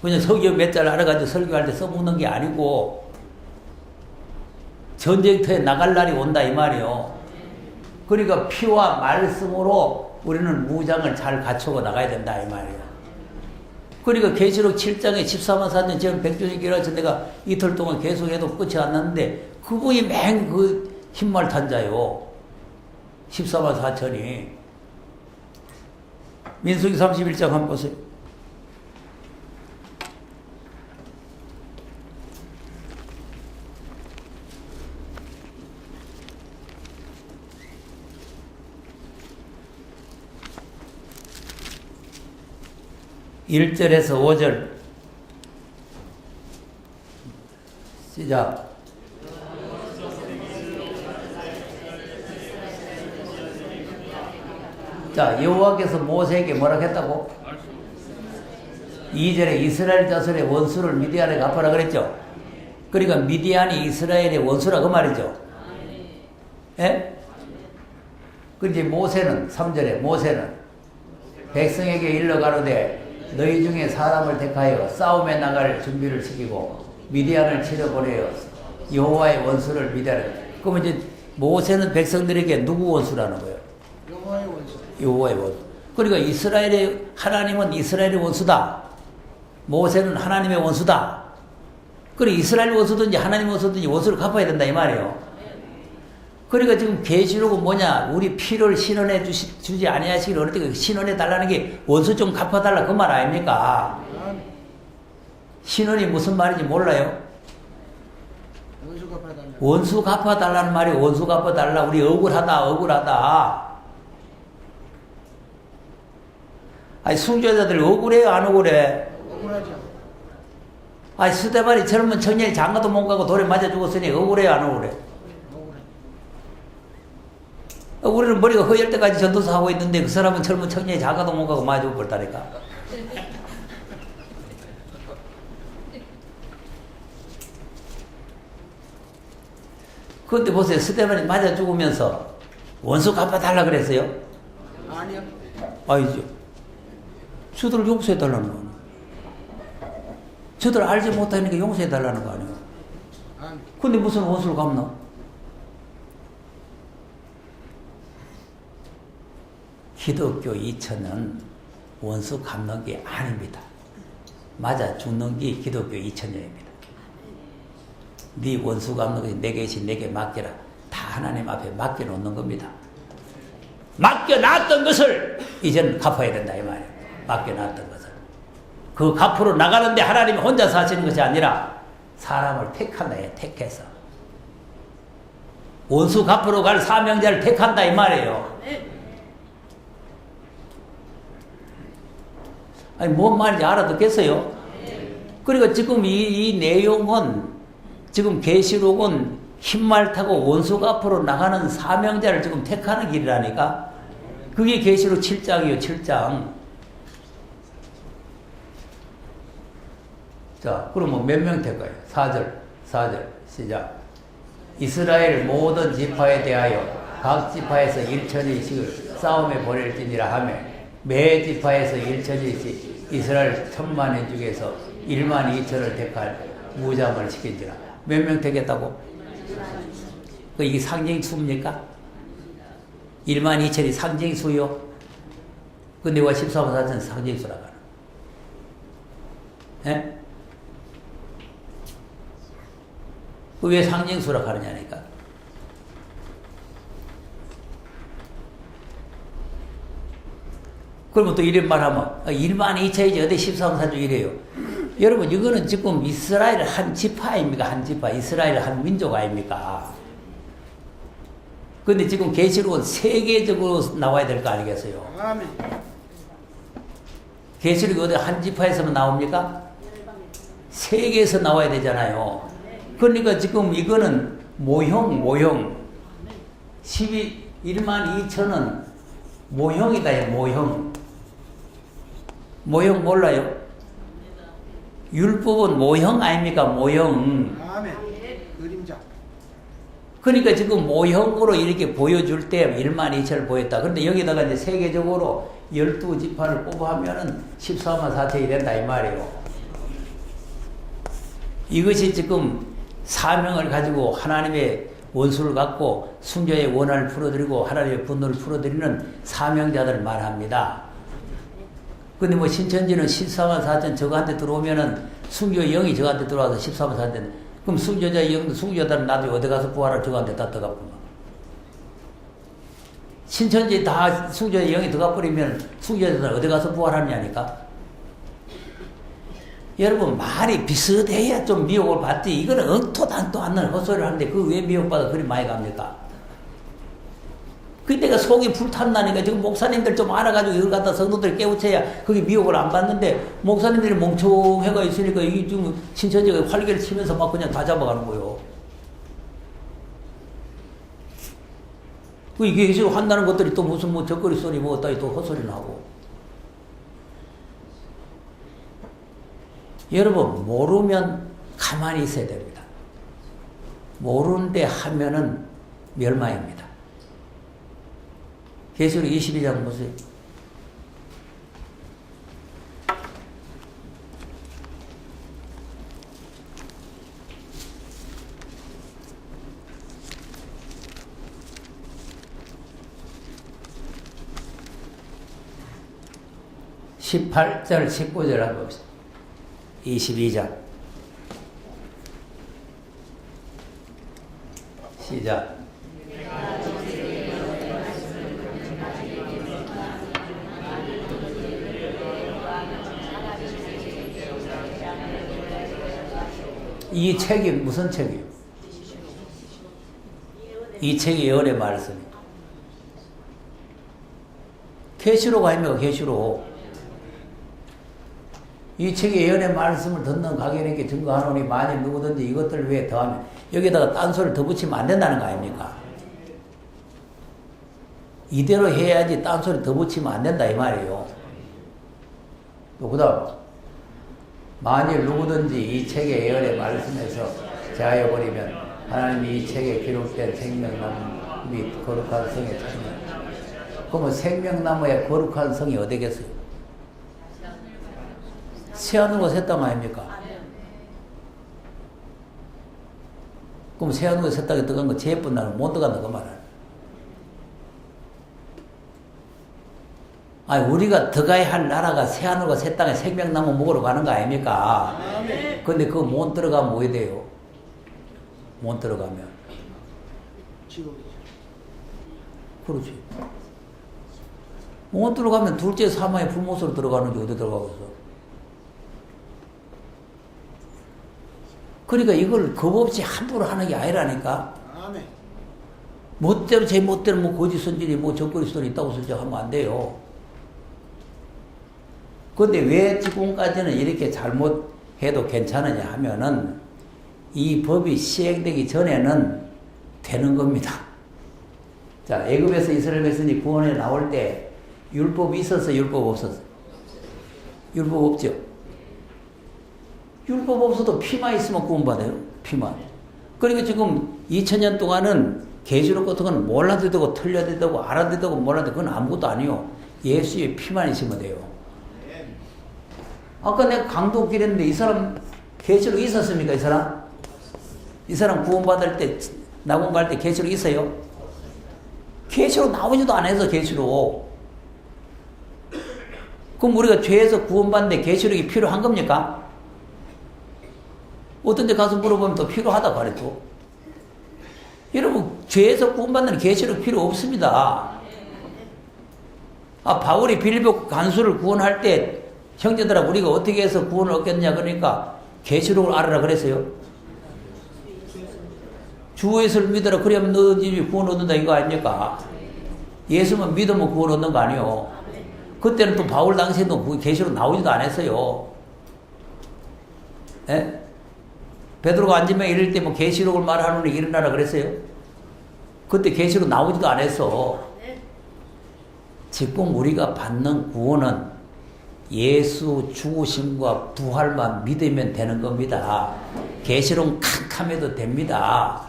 그냥 석유 몇 잘 알아가지고 설교할 때 써먹는 게 아니고 전쟁터에 나갈 날이 온다 이 말이에요. 그러니까 피와 말씀으로 우리는 무장을 잘 갖추고 나가야 된다 이 말이에요. 그러니까 계시록 7장에 14만 4천 지금 백주니기라서 내가 이틀 동안 계속해도 끝이 안 났는데 그분이 맨 그 흰말 탄 자요. 14만 4천이. 민수기 31장 한번 보세요. (1절에서) 5절 시작. 자, 여호와께서 모세에게 뭐라고 했다고? 2절에 이스라엘 자손의 원수를 미디안에 갚아라 그랬죠. 그러니까 미디안이 이스라엘의 원수라 그 말이죠. 예? 그런데 모세는 3절에 모세는 백성에게 일러 가로되 너희 중에 사람을 택하여 싸움에 나갈 준비를 시키고 미디안을 치러 보내어 여호와의 원수를 미디안에. 그러면 이제 모세는 백성들에게 누구 원수라는 거예요? 여호와의 원수. 여호와의 원수. 그러니까 이스라엘의 하나님은 이스라엘의 원수다. 모세는 하나님의 원수다. 그리고 이스라엘 원수든지 하나님 원수든지 원수를 갚아야 된다 이 말이에요. 그러니까 지금 계시록은 뭐냐? 우리 피를 신원해 주지 아니하시길 어릴 때 신원해 달라는 게 원수 좀 갚아달라 그 말 아닙니까? 신원이 무슨 말인지 몰라요? 원수 갚아달라. 원수 갚아달라는 말이 원수 갚아달라. 우리 억울하다 억울하다. 아니 순교자들 억울해요 안 억울해? 억울하죠. 아니 스데반이 젊은 청년이 장가도 못 가고 돌에 맞아 죽었으니 억울해요 안 억울해? 우리는 머리가 허열 때까지 전도사 하고 있는데 그 사람은 젊은 청년이 장가도 못 가고 맞아 죽었다니까. 그런데 보세요. 스데반이 맞아 죽으면서 원수 갚아달라 그랬어요? 아니요. 아니죠. 저들 용서해달라는 거 아니에요. 저들 알지 못하니까 용서해달라는 거 아니에요. 아니. 근데 무슨 원수를 갚나? 기독교 2000은 원수 갚는 게 아닙니다. 맞아 죽는 게 기독교 2000년입니다. 네 원수 갚는 것이 내게 있이 내게 맡겨라. 다 하나님 앞에 맡겨놓는 겁니다. 맡겨놨던 것을 이제는 갚아야 된다 이 말이에요. 맡겨놨던 것을. 그 갚으러 나가는데 하나님이 혼자서 하시는 것이 아니라 사람을 택한다 해. 택해서. 원수 갚으러 갈 사명자를 택한다 이 말이에요. 아니 뭔 말인지 알아듣겠어요? 그러니까 지금 이 내용은 지금 계시록은 흰말 타고 원수 앞으로 나가는 사명자를 지금 택하는 길이라니까. 그게 계시록 7장이에요. 7장. 자, 그러면 몇 명 택까요? 4절 시작. 이스라엘 모든 지파에 대하여 각 지파에서 1천이씩을 싸움에 보낼지니라 하며 매 지파에서 1천이씩 이스라엘 1000만인 중에서 1만 2천을 택할 무장을 시킨지라. 몇 명 되겠다고? 이게 상징 수입니까? 1만 2천이 상징 수요? 근데 왜 14만 4천 상징수라고 하나? 예? 왜 상징수라고 하느냐니까. 그러면 또 이런 말 하면 1만 2천이지 어디 14만 4천 이래요. 여러분 이거는 지금 이스라엘 한 지파 아닙니까? 한 지파. 이스라엘 한 민족 아닙니까? 근데 지금 계시록은 세계적으로 나와야 될 거 아니겠어요? 아멘. 계시록이 어디 한 지파에서만 나옵니까? 세계에서 나와야 되잖아요. 그러니까 지금 이거는 모형 1만 2천은 모형이다. 모형 몰라요? 율법은 모형 아닙니까? 모형. 아멘. 그림자. 그러니까 지금 모형으로 이렇게 보여줄 때 1만 2천을 보였다. 그런데 여기다가 이제 세계적으로 12지파를 뽑아하면은 14만 4천이 된다 이 말이에요. 이것이 지금 사명을 가지고 하나님의 원수를 갖고 순교의 원한을 풀어드리고 하나님의 분노를 풀어드리는 사명자들을 말합니다. 근데 뭐 신천지는 14만 4천 저거한테 들어오면은 순교의 영이 저거한테 들어와서 14만 4천. 그럼 순교자의 영도 순교자들은 나중에 어디 가서 부활을 저거한테 다 들어가구만. 신천지 다 순교자의 영이 들어가 버리면 순교자들은 어디 가서 부활하냐니까. 여러분 말이 비슷해야 좀 미혹을 받지. 이거는 엉토단토 않는 헛소리를 하는데 그 왜 미혹받아 그리 많이 갑니까? 그때가 속이 불탔나니까 지금 목사님들 좀 알아가지고 이걸 갖다 성도들 깨우쳐야 그게 미혹을 안 받는데 목사님들이 멍청해가 있으니까 이 지금 신천지가 활개를 치면서 막 그냥 다 잡아가는 거예요. 그 이게 계속 한다는 것들이 또 무슨 뭐 젖거리 소리 뭐 어따위 또 헛소리 나고. 여러분 모르면 가만히 있어야 됩니다. 모르는데 하면은 멸망입니다. 계시록 22장 보세요. (18절) (19절) 한번 봅시다. 22장 시작. 이 책이 무슨 책이에요? 이 책이 예언의 말씀이 계시록 아닙니까? 계시록. 이 책에 예언의 말씀을 듣는 각인에게 증거하노니 만일 누구든지 이것들을 위해 더하면 여기다가 딴소리를 더 붙이면 안 된다는 거 아닙니까? 이대로 해야지 딴소리 더 붙이면 안 된다 이 말이에요. 또 그 다음 만일 누구든지 이 책의 예언의 말씀에서 제하여 버리면 하나님이 이 책에 기록된 생명나무 및 거룩한 성에 참여. 그러면 생명나무의 거룩한 성이 어디겠어요? 새하늘과 새 땅 아닙니까? 그럼 새하늘과 새 땅에 들어간 거 제일 예쁜 나라는 못 들어간다 그 말은. 아니 우리가 들어가야 할 나라가 새하늘과 새 땅에 생명나무 먹으러 가는 거 아닙니까? 근데 그거 못 들어가면 뭐 해야 돼요? 못 들어가면 지옥이죠. 그렇지. 못 들어가면 둘째 사마의 불못으로 들어가는지 어디 들어가고 있어? 그러니까 이걸 겁없이 함부로 하는 게 아니라니까. 아멘. 멋대로 제 멋대로 뭐 거짓 선질이 뭐 적거리 소리 있다고 설정하면 안 돼요. 근데 왜 지금까지는 이렇게 잘못해도 괜찮으냐 하면은 이 법이 시행되기 전에는 되는 겁니다. 자, 애굽에서 이스라엘 백성이 구원에 나올 때 율법이 있었어, 율법 없었어? 율법 없죠? 율법 없어도 피만 있으면 구원받아요. 피만. 그러니까 지금 2000년 동안은 계시록 같은 건 몰라도 되고 틀려도 되고 알아도 되고 몰라도 되고 그건 아무것도 아니요. 예수의 피만 있으면 돼요. 아까 내가 강도길 했는데 이 사람 계시록 있었습니까? 이 사람? 이 사람 구원받을 때 낙원 갈 때 계시록 있어요? 계시록 나오지도 않아서 계시록. 그럼 우리가 죄에서 구원받는데 계시록이 필요한 겁니까? 어떤 데 가서 물어보면 또 필요하다 그랬죠. 여러분, 죄에서 구원받는 계시록 필요 없습니다. 바울이 빌립보 간수를 구원할 때 형제들아 우리가 어떻게 해서 구원을 얻겠냐 그러니까 계시록을 알아라 그랬어요. 주 예수를 믿어라 그러면 너 집이 구원 얻는다 이거 아닙니까? 예수만 믿으면 구원 얻는 거 아니에요. 그때는 또 바울 당시에도 계시록 나오지도 않았어요. 예? 베드로가 앉으면 이럴 때 뭐 계시록을 말하느니 일어나라 그랬어요. 그때 계시록 나오지도 않았어. 지금 우리가 받는 구원은 예수 죽으심과 부활만 믿으면 되는 겁니다. 계시록 캄캄해도 됩니다.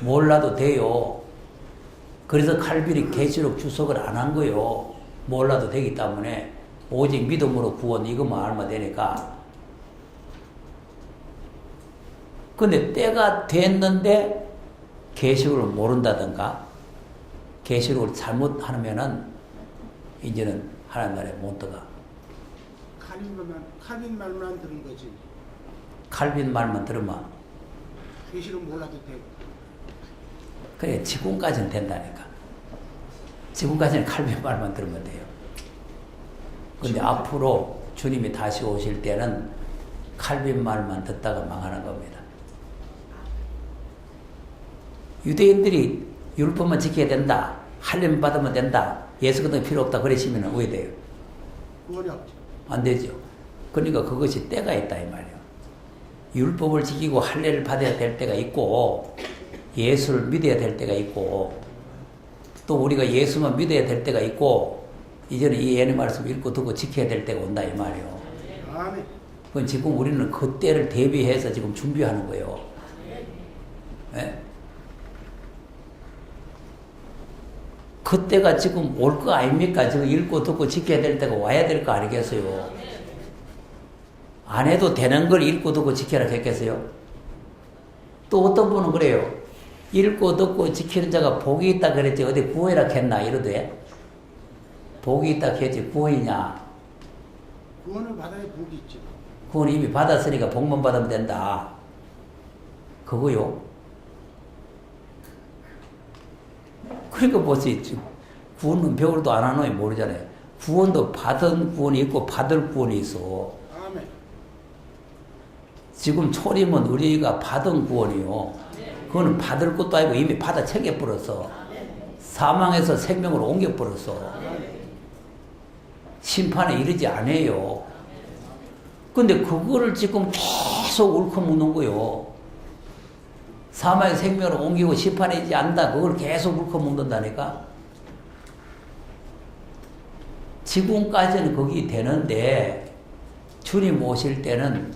몰라도 돼요. 그래서 칼빈이 계시록 주석을 안 한 거예요. 몰라도 되기 때문에 오직 믿음으로 구원 이것만 알면 되니까. 근데 때가 됐는데 계시록을 모른다든가 계시록을 잘못하면은 이제는 하나님 나라에 못 들어가. 칼빈 말만 들은 거지. 칼빈 말만 들으면 계시록 몰라도 되고. 그래 지금까지는 된다니까. 지금까지는 칼빈 말만 들으면 돼요. 근데 앞으로 주님이 다시 오실 때는 칼빈 말만 듣다가 망하는 겁니다. 유대인들이 율법만 지켜야 된다. 할례만 받으면 된다. 예수 같은 거 필요 없다. 그러시면 왜 돼요? 구원이 없죠. 안 되죠. 그러니까 그것이 때가 있다 이 말이에요. 율법을 지키고 할례를 받아야 될 때가 있고 예수를 믿어야 될 때가 있고 또 우리가 예수만 믿어야 될 때가 있고 이제는 이 예언의 말씀을 읽고 듣고 지켜야 될 때가 온다 이 말이에요. 아멘. 그건 지금 우리는 그 때를 대비해서 지금 준비하는 거예요. 네? 그때가 지금 올 거 아닙니까? 지금 읽고 듣고 지켜야 될 때가 와야 될 거 아니겠어요? 안 해도 되는 걸 읽고 듣고 지켜라 했겠어요? 또 어떤 분은 그래요. 읽고 듣고 지키는 자가 복이 있다 그랬지 어디 구원이라 했나 이러대. 복이 있다 했지 구원이냐. 구원을 받아야 복이 있죠. 구원 이미 받았으니까 복만 받으면 된다. 그거요. 그러니까 뭐지? 구원은 배우도 안 하노니 모르잖아요. 구원도 받은 구원이 있고 받을 구원이 있어. 아멘. 지금 초림은 우리가 받은 구원이요. 그거는 받을 것도 아니고 이미 받아 챙겨버렸어. 사망에서 생명으로 옮겨버렸어. 심판에 이르지 않아요. 근데 그거를 지금 계속 옳고묻는 거요. 사망의 생명으로 옮기고 심판에 이르지 않는다. 그걸 계속 옳고묻는다니까. 지금까지는 거기 되는데 주님 오실 때는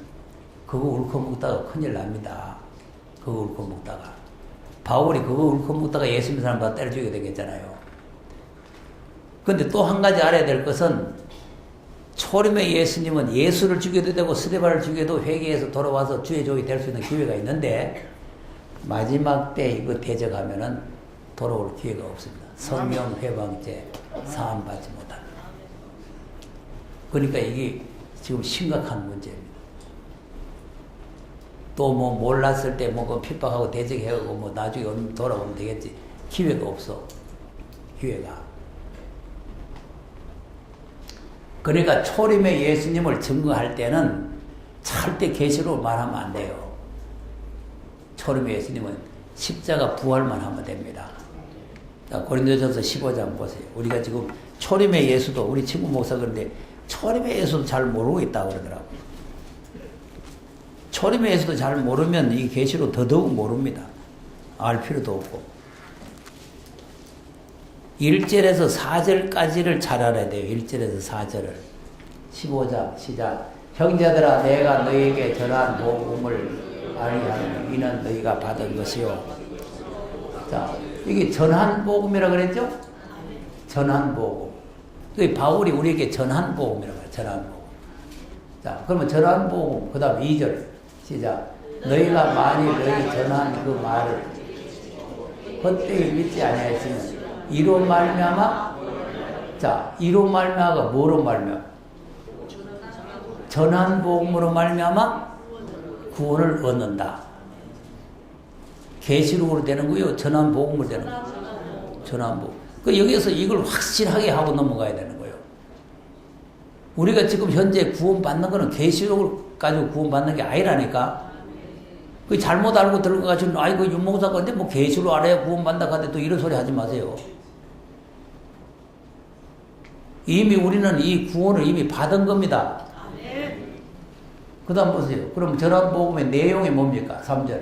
그거 옳고먹다가 큰일 납니다. 그거 옳고먹다가. 바울이 그거 옳고먹다가 예수 믿는 사람 다 때려 죽여야 되겠잖아요. 근데 또 한 가지 알아야 될 것은 초림의 예수님은 예수를 죽여도 되고 스데반을 죽여도 회개해서 돌아와서 주의 종이 될 수 있는 기회가 있는데 마지막 때 이거 대적하면은 돌아올 기회가 없습니다. 성령 회방죄 사함받지 못합니다. 그러니까 이게 지금 심각한 문제입니다. 또 뭐 몰랐을 때 뭐 핍박하고 대적해가고 뭐 나중에 돌아오면 되겠지. 기회가 없어. 기회가. 그러니까 초림의 예수님을 증거할 때는 절대 계시로 말하면 안 돼요. 초림의 예수님은 십자가 부활만 하면 됩니다. 고린도전서 15장 보세요. 우리가 지금 초림의 예수도 우리 친구 목사 그런데 초림의 예수도 잘 모르고 있다고 그러더라고요. 초림의 예수도 잘 모르면 이 계시로 더더욱 모릅니다. 알 필요도 없고. 1절에서 4절까지를 잘 알아야 돼요. 1절에서 4절을. 15장 시작. 형제들아 내가 너희에게 전한 복음을 알리하노니 이는 너희가 받은 것이요. 자, 이게 전한 복음이라고 그랬죠? 전한 복음. 그 바울이 우리에게 전한 복음이라고 해요. 전한 복음. 자, 그러면 전한 복음. 그 다음 2절 시작. 너희가 만일 너희 전한 그 말을 헛되이 믿지 아니하였으면 이로 말미암아. 자, 이로 말미암아가 뭐로 말미암아? 전한 복음으로 말미암아 구원을 얻는다. 계시록으로 되는 거요, 전한 복음으로 되는 거요. 전한 복음. 그 여기서 이걸 확실하게 하고 넘어가야 되는 거예요. 우리가 지금 현재 구원받는 거는 계시록을 가지고 구원받는 게 아니라니까. 그 잘못 알고 들어가가지고 아이고 윤목사가 근데 뭐 계시록 알아야 구원받는다 하는데 또 이런 소리 하지 마세요. 이미 우리는 이 구원을 이미 받은 겁니다. 그 다음 보세요. 그럼 전한 복음의 내용이 뭡니까? 3절.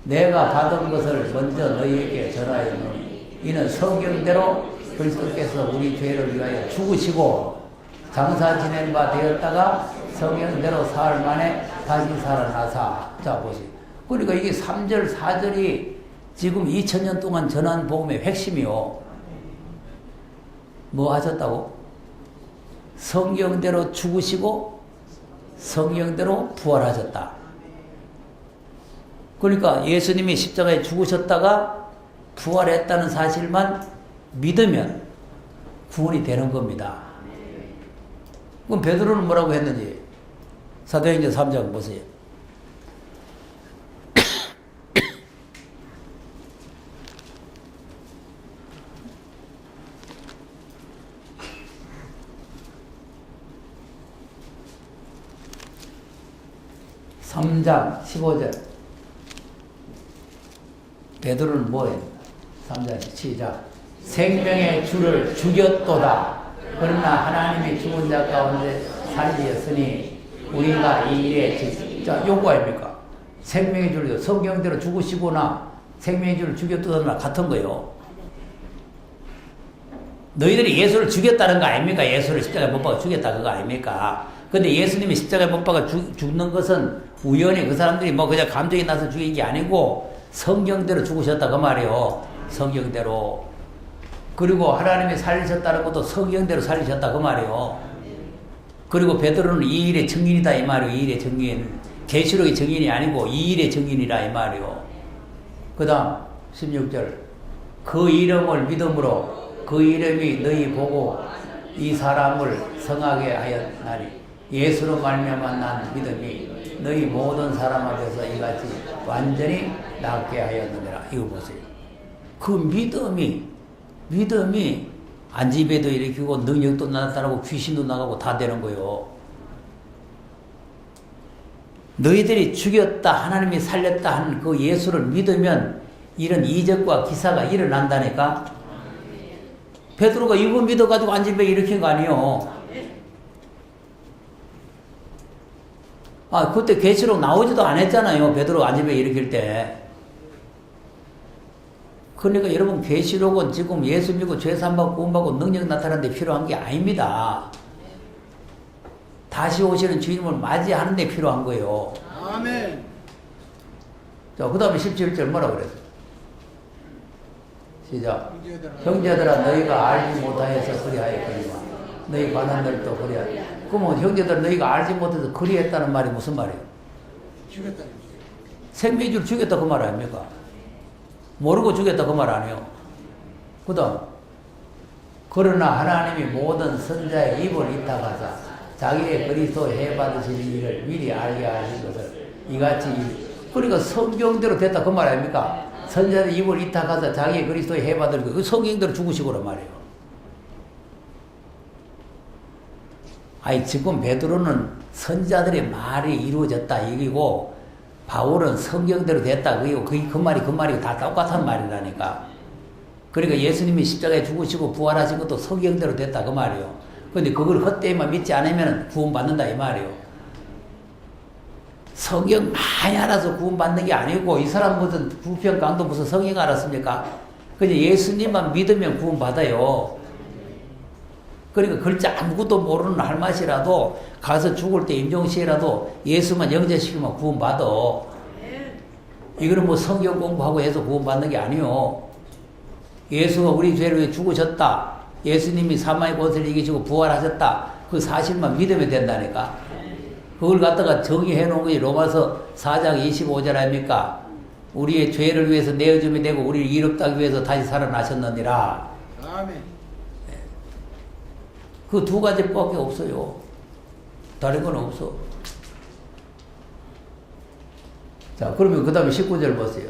내가 받은 것을 먼저 너희에게 전하였노니 이는 성경대로 그리스도께서 우리 죄를 위하여 죽으시고 장사 지낸 바 되었다가 성경대로 사흘 만에 다시 살아나사. 자 보세요. 그러니까 이게 3절 4절이 지금 2000년 동안 전한 복음의 핵심이요. 뭐 하셨다고? 성경대로 죽으시고 성경대로 부활하셨다. 그러니까 예수님이 십자가에 죽으셨다가 부활했다는 사실만 믿으면 구원이 되는 겁니다. 그럼 베드로는 뭐라고 했는지 사도행전 3장 보세요. (3장) 15절. 베드로는 뭐예요? 3장 시작. 생명의 주를 죽였도다. 그러나 하나님이 죽은 자 가운데 살리셨으니 우리가 이 일에 진짜 요구 아닙니까? 생명의 주를 성경대로 죽으시거나 생명의 주를 죽였도다나 같은 거요. 너희들이 예수를 죽였다는 거 아닙니까? 예수를 십자가에 못 박아 죽였다 그거 아닙니까? 근데 예수님이 십자가에 못 박아 죽는 것은 우연히 그 사람들이 뭐 그냥 감정이 나서 죽인 게 아니고 성경대로 죽으셨다 그 말이요. 성경대로. 그리고 하나님이 살리셨다는 것도 성경대로 살리셨다 그 말이요. 그리고 베드로는 이 일의 증인이다 이 말이요. 이 일의 증인. 계시록의 증인이 아니고 이 일의 증인이라 이 말이요. 그 다음 16절. 그 이름을 믿음으로 그 이름이 너희 보고 이 사람을 성하게 하였나니 예수로 말미암아 난 믿음이 너희 모든 사람 앞에서 이같이 완전히 낫게 하였느니라. 이거 보세요. 그 믿음이 안지배도 일으키고 능력도 나타나고 귀신도 나가고 다 되는 거예요. 너희들이 죽였다 하나님이 살렸다 하는 그 예수를 믿으면 이런 이적과 기사가 일어난다니까. 베드로가 이거 믿어가지고 안지배 일으킨 거 아니에요. 아, 그때 계시록 나오지도 않았잖아요. 베드로 안지배 일으킬 때. 그러니까 여러분 계시록은 지금 예수 믿고 죄 삼받고 구원받고 능력 나타나는 데 필요한 게 아닙니다. 다시 오시는 주님을 맞이하는 데 필요한 거예요. 아멘. 자, 그 다음에 17절 뭐라고 그랬어요? 시작. 형제들아 너희가 알지 못하여서 그리하였거니와 너희 관원들도 그리하여. 그러면 형제들 너희가 알지 못해서 그리했다는 말이 무슨 말이에요? 죽였다는 생명줄 죽였다 그 말 아닙니까? 모르고 죽였다 그 말 아니에요. 그 다음 그러나 하나님이 모든 선자의 입을 이탁하사 자기의 그리스도 해받으실 일을 미리 알게 하신 것을 이같이 그러니까 성경대로 됐다 그 말 아닙니까? 선자의 입을 이탁하사 자기의 그리스도의 해받을 그 성경대로 죽으시고란 말이에요. 아니 지금 베드로는 선자들의 말이 이루어졌다 얘기고 바울은 성경대로 됐다 그 말이 다 똑같은 말이라니까. 그러니까 예수님이 십자가에 죽으시고 부활하신 것도 성경대로 됐다 그 말이에요. 근데 그걸 헛되이만 믿지 않으면 구원받는다 이 말이에요. 성경 많이 알아서 구원받는 게 아니고 이 사람 무슨 부평 강도 무슨 성경 알았습니까? 그냥 예수님만 믿으면 구원받아요. 그러니까 글자 아무것도 모르는 할맛이라도 가서 죽을 때 임종시에라도 예수만 영접시키면 구원받아. 이거는 뭐 성경 공부하고 해서 구원받는 게 아니요. 예수가 우리 죄를 위해 죽으셨다. 예수님이 사망의 권세를 이기시고 부활하셨다. 그 사실만 믿으면 된다니까. 그걸 갖다가 정의해 놓은 것이 로마서 4장 25절 아닙니까? 우리의 죄를 위해서 내어줌이 되고 우리를 이롭다기 위해서 다시 살아나셨느니라. 아멘. 그 두 가지밖에 없어요. 다른 건 없어. 자, 그러면 그 다음에 19절 보세요.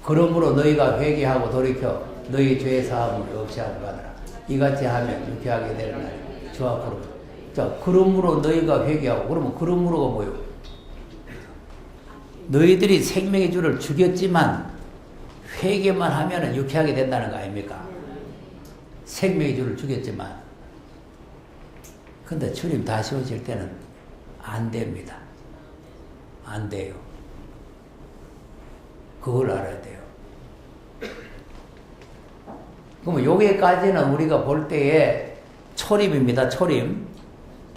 그러므로 너희가 회개하고 돌이켜 너희 죄 사함을 없이 하고 가더라. 이같이 하면 유쾌하게 되는 날 주 앞으로. 자, 그러므로 너희가 회개하고. 그러면 그러므로가 뭐예요? 너희들이 생명의 주를 죽였지만 회개만 하면 유쾌하게 된다는 거 아닙니까? 생명의 주를 죽였지만. 근데 주님 다시 오실 때는 안 됩니다. 안 돼요. 그걸 알아야 돼요. 그러면 여기까지는 우리가 볼 때에 초림입니다. 초림.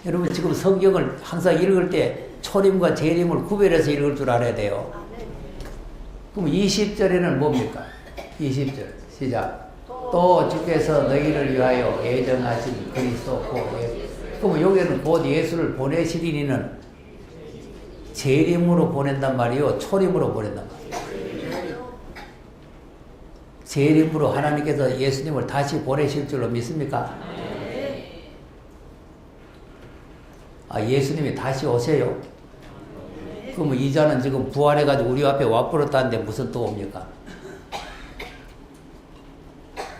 여러분 지금 성경을 항상 읽을 때 초림과 재림을 구별해서 읽을 줄 알아야 돼요. 그럼 20절에는 뭡니까? 20절 시작. 또 주께서 너희를 위하여 예정하신 그리스도 곧 예수. 그러면 여기는 곧 예수를 보내시리니는 재림으로 보낸단 말이요, 초림으로 보낸단 말이에요. 재림으로 하나님께서 예수님을 다시 보내실 줄로 믿습니까? 아, 예수님이 다시 오세요? 그러면 이자는 지금 부활해가지고 우리 앞에 와버렸다는데 무슨 또 옵니까?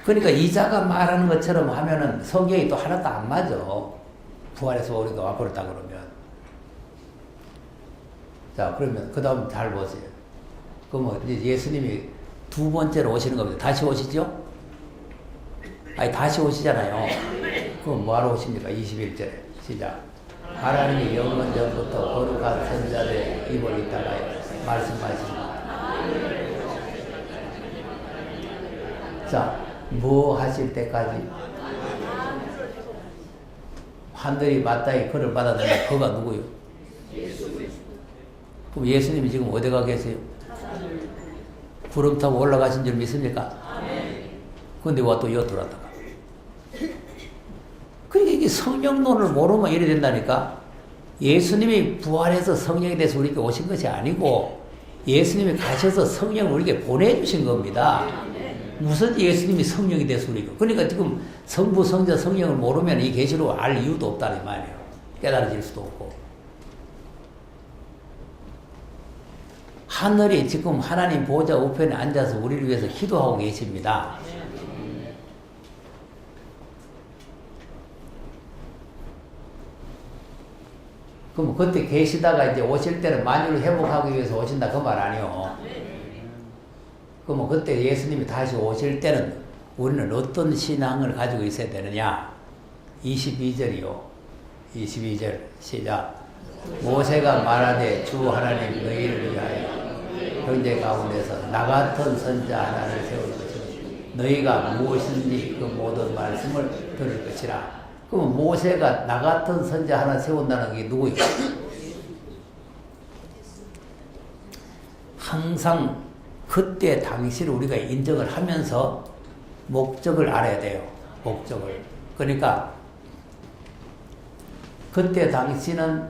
그러니까 이자가 말하는 것처럼 하면은 성경이 또 하나도 안 맞아. 부활해서 우리가 와버렸다 그러면. 자, 그러면 그 다음 잘 보세요. 그러면 이제 예수님이 두 번째로 오시는 겁니다. 다시 오시죠? 아니, 다시 오시잖아요. 그럼 뭐하러 오십니까? 21절에. 시작. 하나님이 영원 전부터 거룩한 선자들의 입을 있다가 말씀하십니다. 자, 뭐 하실 때까지? 하늘이 마땅히 그를 받아들여. 그가 누구요? 그럼 예수님이 지금 어디 가 계세요? 구름 타고 올라가신 줄 믿습니까? 근데 와 또 이어 들어왔다가. 그러니까 이게 성령론을 모르면 이래 된다니까. 예수님이 부활해서 성령이 돼서 우리에게 오신 것이 아니고 예수님이 가셔서 성령을 우리에게 보내주신 겁니다. 무슨 예수님이 성령이 돼서 우리가. 그러니까 지금 성부, 성자, 성령을 모르면 이 계시로 알 이유도 없다는 말이에요. 깨달아질 수도 없고. 하늘이 지금 하나님 보좌 우편에 앉아서 우리를 위해서 기도하고 계십니다. 그럼 그때 계시다가 이제 오실 때는 만유를 회복하기 위해서 오신다 그 말 아니요. 그럼 그때 예수님이 다시 오실 때는 우리는 어떤 신앙을 가지고 있어야 되느냐? 22절이요. 22절 시작. 모세가 말하되 주 하나님 너희를 위하여 형제 가운데서 나 같은 선자 하나를 세울 것이니 너희가 무엇인지 그 모든 말씀을 들을 것이라. 그럼 모세가 나 같은 선자 하나 세운다는 게 누구예요? 항상 그때 당시를 우리가 인정을 하면서 목적을 알아야 돼요. 목적을. 그러니까 그때 당시는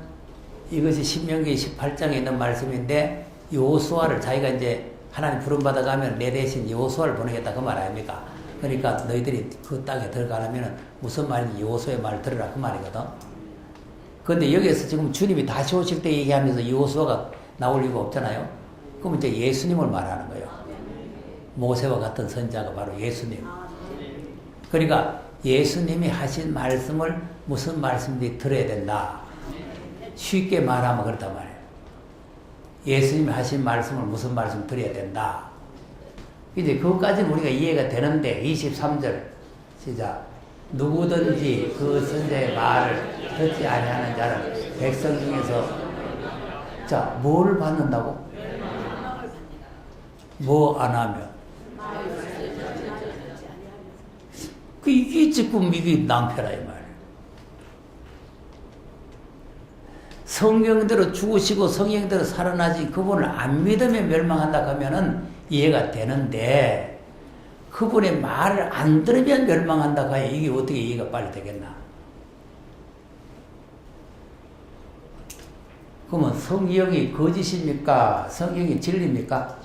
이것이 신명기 18장에 있는 말씀인데 여호수아를 자기가 이제 하나님 부름받아 가면 내 대신 여호수아를 보내겠다 그 말 아닙니까? 그러니까 너희들이 그 땅에 들어가려면 무슨 말인지 여호수아의 말을 들으라 그 말이거든. 그런데 여기에서 지금 주님이 다시 오실 때 얘기하면서 여호수아가 나올 이유가 없잖아요. 그럼 이제 예수님을 말하는 거예요. 모세와 같은 선자가 바로 예수님. 그러니까 예수님이 하신 말씀을 무슨 말씀인지 들어야 된다. 쉽게 말하면 그렇단 말이에요. 예수님이 하신 말씀을 무슨 말씀 들어야 된다. 이제 그것까지는 우리가 이해가 되는데 23절 시작. 누구든지 그 선자의 말을 듣지 아니하는 자는 백성 중에서 자, 뭐를 받는다고? 뭐 안 하면? 이게 지금 이게 낭패라 이 말이에요. 성경대로 죽으시고 성경대로 살아나지 그분을 안 믿으면 멸망한다 하면은 이해가 되는데 그분의 말을 안 들으면 멸망한다 하면 이게 어떻게 이해가 빨리 되겠나? 그러면 성경이 거짓입니까? 성경이 진리입니까?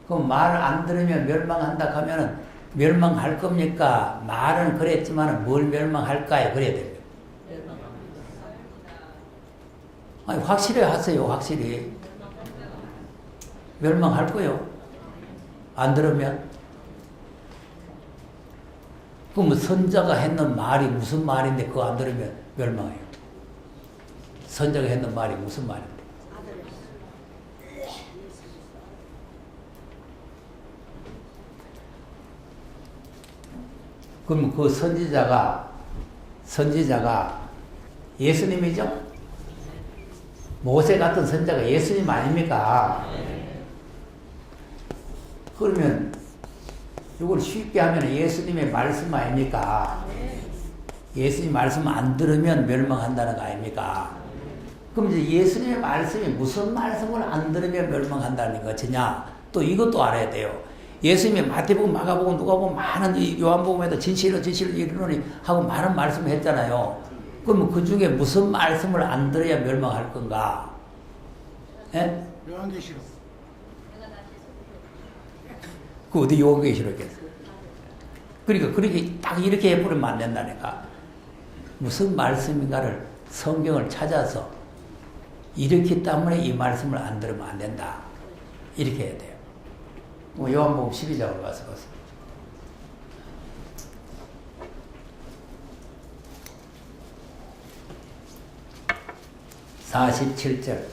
그럼 말을 안 들으면 멸망한다 하면은 멸망할 겁니까? 말은 그랬지만 뭘 멸망할까요? 그래야 됩니다. 아니, 확실히 하세요, 확실히. 멸망할 거요. 안 들으면. 그럼 선자가 했는 말이 무슨 말인데 그거 안 들으면 멸망해요. 선자가 했는 말이 무슨 말인데. 그럼 그 선지자가 예수님이죠? 모세 같은 선자가 예수님 아닙니까? 그러면 이걸 쉽게 하면 예수님의 말씀 아닙니까? 예수님 말씀 안 들으면 멸망한다는 거 아닙니까? 그럼 이제 예수님의 말씀이 무슨 말씀을 안 들으면 멸망한다는 것이냐? 또 이것도 알아야 돼요. 예수님이 마태복음, 마가복음, 누가복음 많은 이 요한복음에도 진실로 이르노니 하고 많은 말씀을 했잖아요. 그러면 그 중에 무슨 말씀을 안 들어야 멸망할 건가? 예? 요한계시록. 그 어디 요한계시록이겠어? 그러니까 그렇게 딱 이렇게 해버리면 안 된다니까. 무슨 말씀인가를 성경을 찾아서 이렇기 때문에 이 말씀을 안 들으면 안 된다. 이렇게 해야 돼요. 요한복음 12장으로 가서 보세요. (47절)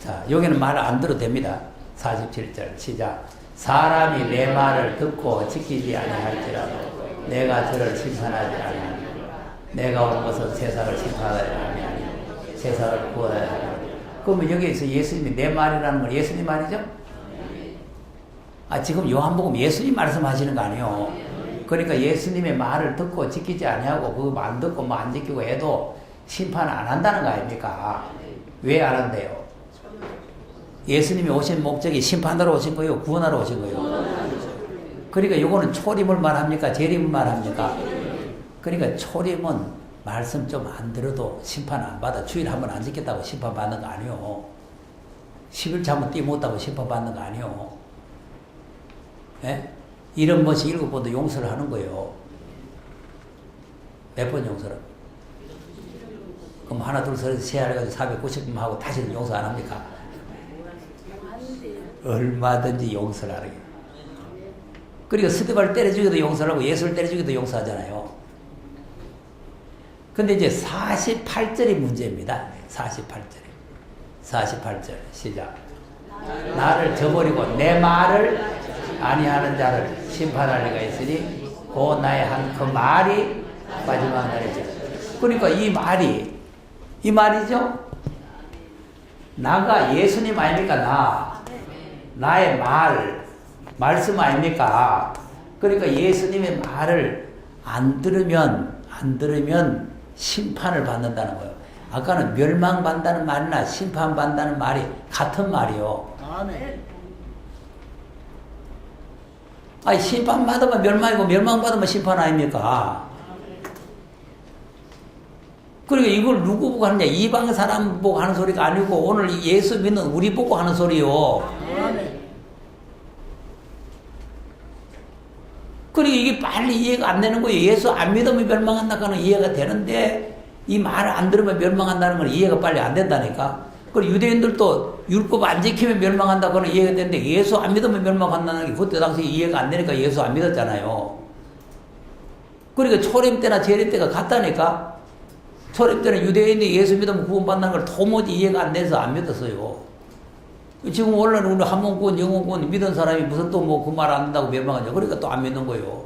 자, 여기는 말을 안 들어도 됩니다. 47절 시작. 사람이 내 말을 듣고 지키지 아니할지라도 내가 저를 심판하지 아니하리라. 내가 온 것은 세상을 심판하지 아니하리라. 세상을 구원하지 아니하리라. 그러면 여기에서 예수님이 내 말이라는 건 예수님 말이죠? 아, 지금 요한복음 예수님 말씀하시는 거 아니에요. 그러니까 예수님의 말을 듣고 지키지 아니하고 그거 안 듣고 뭐 안 지키고 해도 심판 안 한다는 거 아닙니까? 왜 안 한대요? 예수님이 오신 목적이 심판하러 오신 거예요? 구원하러 오신 거예요? 그러니까 이거는 초림을 말합니까? 재림을 말합니까? 그러니까 초림은 말씀 좀 안 들어도 심판 안 받아. 주일 한 번 안 지켰다고 심판 받는 거 아니요. 10일 한번 띠 못하고 심판 받는 거 아니요. 예? 70번씩 7번도 용서를 하는 거예요. 몇 번 용서를? 그럼 하나 둘 셋 세해가지고 490번 하고 다시는 용서 안 합니까? 얼마든지 용서를 하는 거예요. 그리고 스티바를 때려 죽여도 용서를 하고 예수를 때려 죽여도 용서하잖아요. 근데 이제 48절이 문제입니다. 48절 시작. 나를 저버리고 내 말을 아니하는 자를 심판할 리가 있으니 곧 나의 한 그 말이 마지막 날이죠. 그러니까 이 말이죠. 나가 예수님 아닙니까? 나의 말씀 아닙니까? 그러니까 예수님의 말을 안 들으면 심판을 받는다는 거예요. 아까는 멸망받는다는 말이나 심판받는다는 말이 같은 말이요. 아멘. 아니, 심판받으면 멸망이고 멸망받으면 심판 아닙니까? 그러니까 이걸 누구 보고 하느냐? 이방 사람 보고 하는 소리가 아니고 오늘 예수 믿는 우리 보고 하는 소리요. 아멘. 그리고 이게 빨리 이해가 안 되는 거예요. 예수 안 믿으면 멸망한다는 이해가 되는데 이 말을 안 들으면 멸망한다는 건 이해가 빨리 안 된다니까. 그리고 유대인들도 율법 안 지키면 멸망한다고는 이해가 되는데 예수 안 믿으면 멸망한다는 게 그때 당시 이해가 안 되니까 예수 안 믿었잖아요. 그러니까 초림 때나 재림 때가 같다니까. 초림 때는 유대인이 예수 믿으면 구원받는 걸 도무지 이해가 안 돼서 안 믿었어요. 지금 원래는 우리 한문구원, 영문구원 믿은 사람이 무슨 또 뭐 그 말 안 된다고 멸망하냐. 그러니까 또 안 믿는 거예요.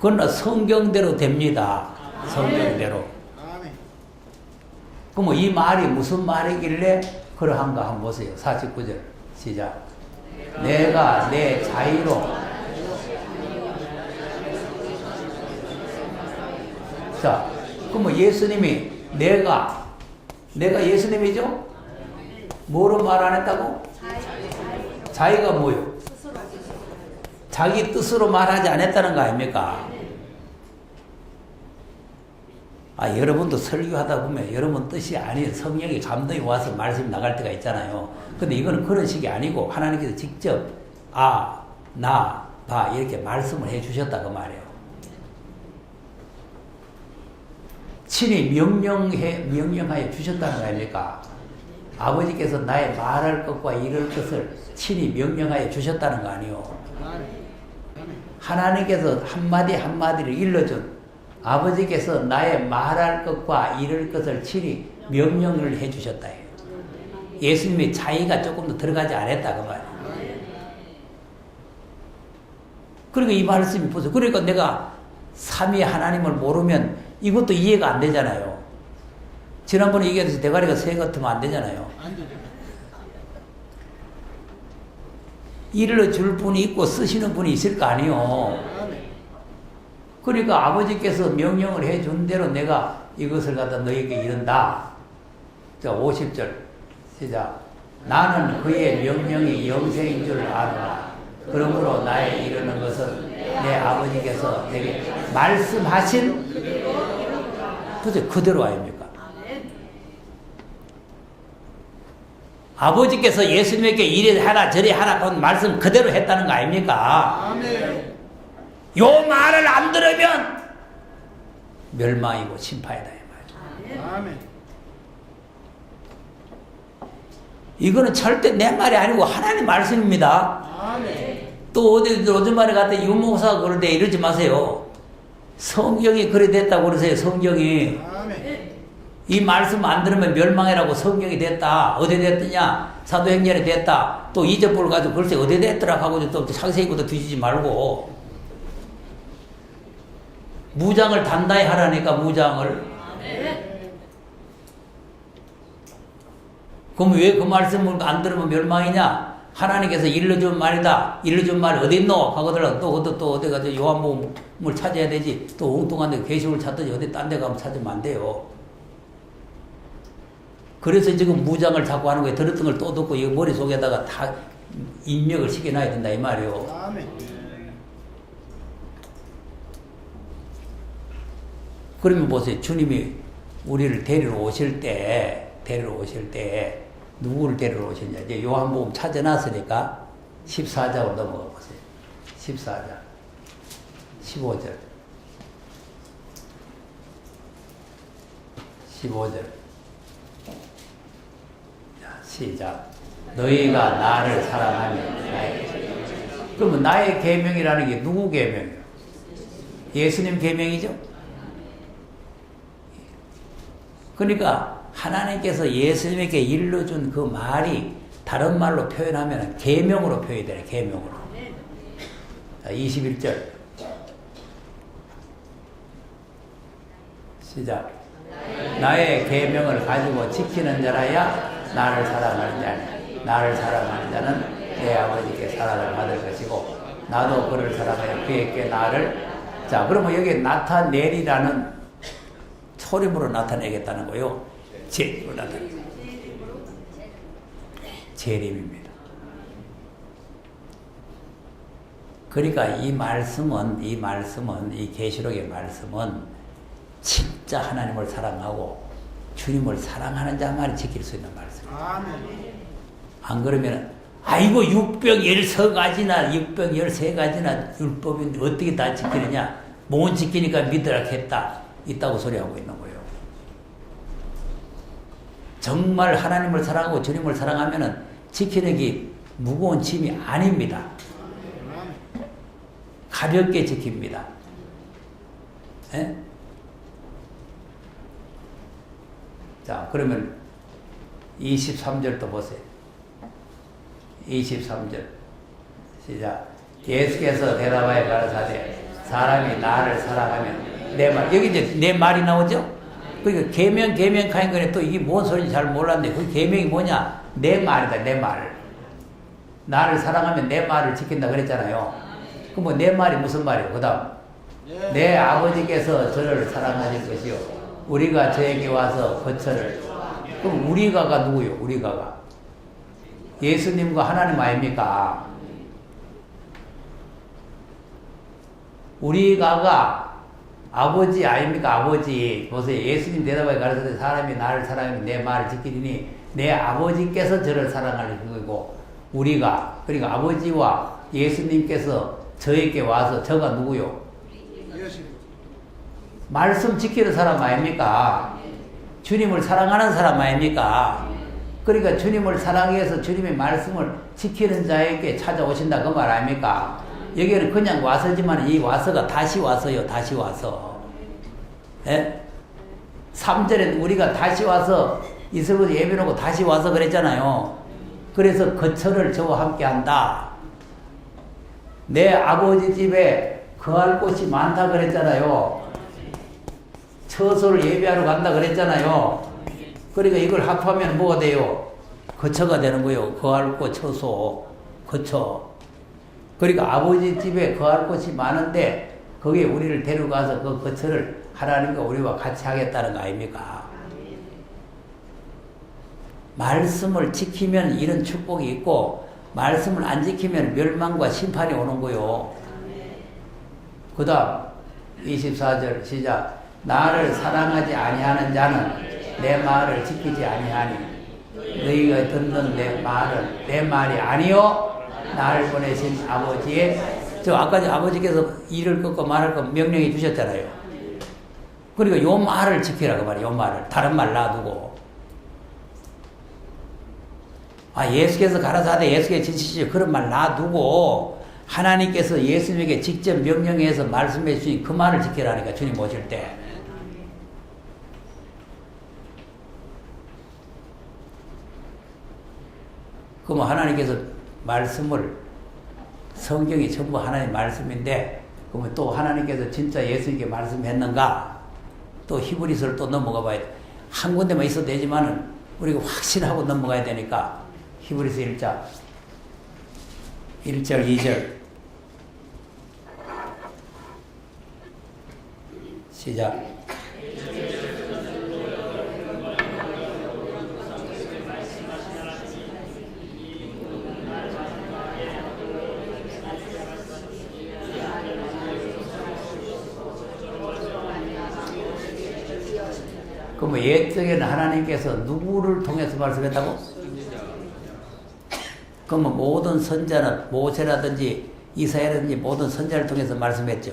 그러나 성경대로 됩니다. 성경대로. 그럼 이 말이 무슨 말이길래 그러한가 한번 보세요. 49절 시작. 내가 내 자유로 자, 그럼 예수님이 내가 예수님이죠? 뭐로 말 안 했다고? 자기가 뭐요? 자기 뜻으로 말하지 않았다는 거 아닙니까? 아, 여러분도 설교하다 보면 여러분 뜻이 아닌 성령의 감동이 와서 말씀이 나갈 때가 있잖아요. 근데 이거는 그런 식이 아니고 하나님께서 직접 나, 봐 이렇게 말씀을 해 주셨다 그 말이에요. 친히 명령하여 주셨다는 거 아닙니까? 아버지께서 나의 말할 것과 이룰 것을 친히 명령하여 주셨다는 거 아니요. 하나님께서 한마디 한마디를 일러준 아버지께서 나의 말할 것과 이룰 것을 친히 명령을 해주셨다. 예수님의 자의가 조금 더 들어가지 않았다 그 말이에요. 그러니까 이 말씀이 보세요. 그러니까 내가 삼위 하나님을 모르면 이것도 이해가 안 되잖아요. 지난번에 얘기했듯이 대가리가 새 같으면 안 되잖아요. 안 되죠. 일러줄 분이 있고 쓰시는 분이 있을 거 아니에요. 그러니까 아버지께서 명령을 해준 대로 내가 이것을 갖다 너에게 이른다. 자, 50절 시작. 나는 그의 명령이 영생인 줄 아노라. 그러므로 나의 이르는 것은 내 아버지께서 내게 말씀하신 그대로 아닙니까? 아버지께서 예수님에게 이래 하라 저래 하라 그런 말씀 그대로 했다는 거 아닙니까? 아멘. 요 말을 안 들으면 멸망이고 심판이다 이 말이죠. 아멘. 이거는 절대 내 말이 아니고 하나님 말씀입니다. 아멘. 또 어디 요즘말에 갔다 유목사가 그럴 때 이러지 마세요. 성경이 그래 됐다고 그러세요. 성경이. 아멘. 이 말씀 안 들으면 멸망이라고 성경이 됐다. 어디 됐더냐? 사도행전에 됐다. 또 이접보를 가지고 글쎄 어디 됐더라 하고 또 상세히부터 뒤지지 말고 무장을 단단히 하라니까 무장을. 그럼 왜 그 말씀을 안 들으면 멸망이냐? 하나님께서 일러준 말이다. 일러준 말 어디 있노? 하거들라 또 어디 가서 요한복음을 찾아야 되지. 또 엉뚱한 데 계시록을 찾든지 어디 딴 데 가면 찾으면 안 돼요. 그래서 지금 무장을 자꾸 하는 거예요. 들었던 걸 또 듣고 이 머릿속에다가 다 입력을 시켜놔야 된다 이 말이에요. 아멘. 그러면 보세요. 주님이 우리를 데리러 오실 때 누구를 데리러 오셨냐. 이제 요한복음 찾아놨으니까 14장으로 넘어가 보세요. 14장 15절 15절 시작. 너희가 나를 사랑하면 나의 그러면 나의 계명이라는 게 누구 계명이에요? 예수님 계명이죠? 그러니까 하나님께서 예수님에게 일러준 그 말이 다른 말로 표현하면 계명으로 표현이 되네. 계명으로. 자, 21절 시작. 나의 계명을 가지고 지키는 자라야 나를 사랑하는 자니 나를 사랑하는 자는 내 아버지께 사랑을 받을 것이고 나도 그를 사랑하여 그에게 나를 자 그러면 여기 나타내리라는 소림으로 나타내겠다는 거요. 재림으로 나타내겠다. 재림입니다. 그러니까 이 말씀은 이 계시록의 말씀은 진짜 하나님을 사랑하고 주님을 사랑하는 자만이 지킬 수 있는 말씀입니다. 아멘. 안 그러면 아이고 613가지나 613가지나 율법인데 어떻게 다 지키느냐? 못 지키니까 믿으라 했다. 있다고 소리하고 있는 거예요. 정말 하나님을 사랑하고 주님을 사랑하면은 지키는 게 무거운 짐이 아닙니다. 가볍게 지킵니다. 에? 자, 그러면 23절도 보세요. 23절 시작. 예수께서 대답하여 가라사대 사람이 나를 사랑하면 내 말 여기 이제 내 말이 나오죠. 그러니까 계명 하는 거네. 또 이게 뭔 소리인지 잘 몰랐는데 그 계명이 뭐냐? 내 말이다. 내 말. 나를 사랑하면 내 말을 지킨다 그랬잖아요. 그럼 뭐 내 말이 무슨 말이에요? 그 다음 내 아버지께서 저를 사랑하실 것이요 우리가 저에게 와서 거처를 그럼 우리가가 누구요? 우리가가 예수님과 하나님 아닙니까? 우리가가 아버지 아닙니까? 아버지. 보세요. 예수님 대답하여 가르쳐서 사람이 나를 사랑하면 내 말을 지키리니 내 아버지께서 저를 사랑할 것이고 우리가 그러니까 아버지와 예수님께서 저에게 와서 저가 누구요? 말씀 지키는 사람 아닙니까? 주님을 사랑하는 사람 아닙니까? 그러니까 주님을 사랑해서 주님의 말씀을 지키는 자에게 찾아오신다 그 말 아닙니까? 여기는 그냥 와서지만 이 와서가 다시 와서요. 다시 와서. 예? 3절에 우리가 다시 와서 이슬로 예배놓고 다시 와서 그랬잖아요. 그래서 거처를 저와 함께 한다. 내 아버지 집에 거할 곳이 많다 그랬잖아요. 처소를 예배하러 간다 그랬잖아요. 그러니까 이걸 합하면 뭐가 돼요? 거처가 되는 거예요. 거할 곳, 처소, 거처. 그러니까 아버지 집에 거할 곳이 많은데 거기에 우리를 데려가서 그 거처를 하나님과 우리와 같이 하겠다는 거 아닙니까? 말씀을 지키면 이런 축복이 있고 말씀을 안 지키면 멸망과 심판이 오는 거요. 그 다음 24절 시작. 나를 사랑하지 아니하는 자는 내 말을 지키지 아니하니 너희가 듣는 내 말이 아니요 나를 보내신 아버지의 저 아까 아버지께서 이를 끊고 말할 거 명령해 주셨잖아요. 그러니까 요 말을 지키라고 말이에요. 요 말을 다른 말 놔두고 예수께서 가라사대 예수께서 지시시오 그런 말 놔두고 하나님께서 예수님에게 직접 명령해서 말씀해 주신 그 말을 지키라니까 주님 오실 때. 그럼 하나님께서 말씀을 성경이 전부 하나님의 말씀인데 그러면 또 하나님께서 진짜 예수님께 말씀했는가? 또 히브리서를 또 넘어가 봐야 돼. 한 군데만 있어도 되지만은 우리가 확신하고 넘어가야 되니까 히브리서 1장 1절 2절 시작. 그럼 옛적에는 하나님께서 누구를 통해서 말씀했다고? 그러면 모든 선자는 모세라든지 이사야라든지 모든 선자를 통해서 말씀했죠.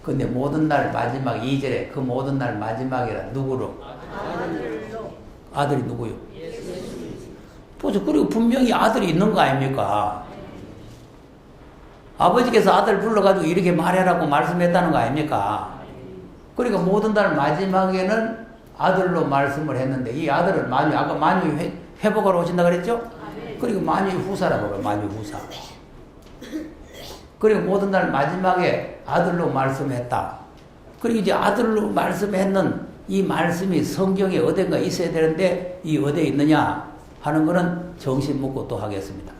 근데 모든 날 마지막 2절에 그 모든 날 마지막이라 누구로? 아들이 누구요? 보죠. 그리고 분명히 아들이 있는 거 아닙니까? 아버지께서 아들 불러가지고 이렇게 말해라고 말씀했다는 거 아닙니까? 그러니까 모든 날 마지막에는 아들로 말씀을 했는데 이 아들은 아까 만유 회복하러 오신다 그랬죠? 그리고 만유 후사라고 해요. 만유 후사. 그리고 모든 날 마지막에 아들로 말씀했다. 그리고 이제 아들로 말씀했는 이 말씀이 성경에 어딘가 있어야 되는데 이 어디에 있느냐 하는 거는 정신 묻고 또 하겠습니다.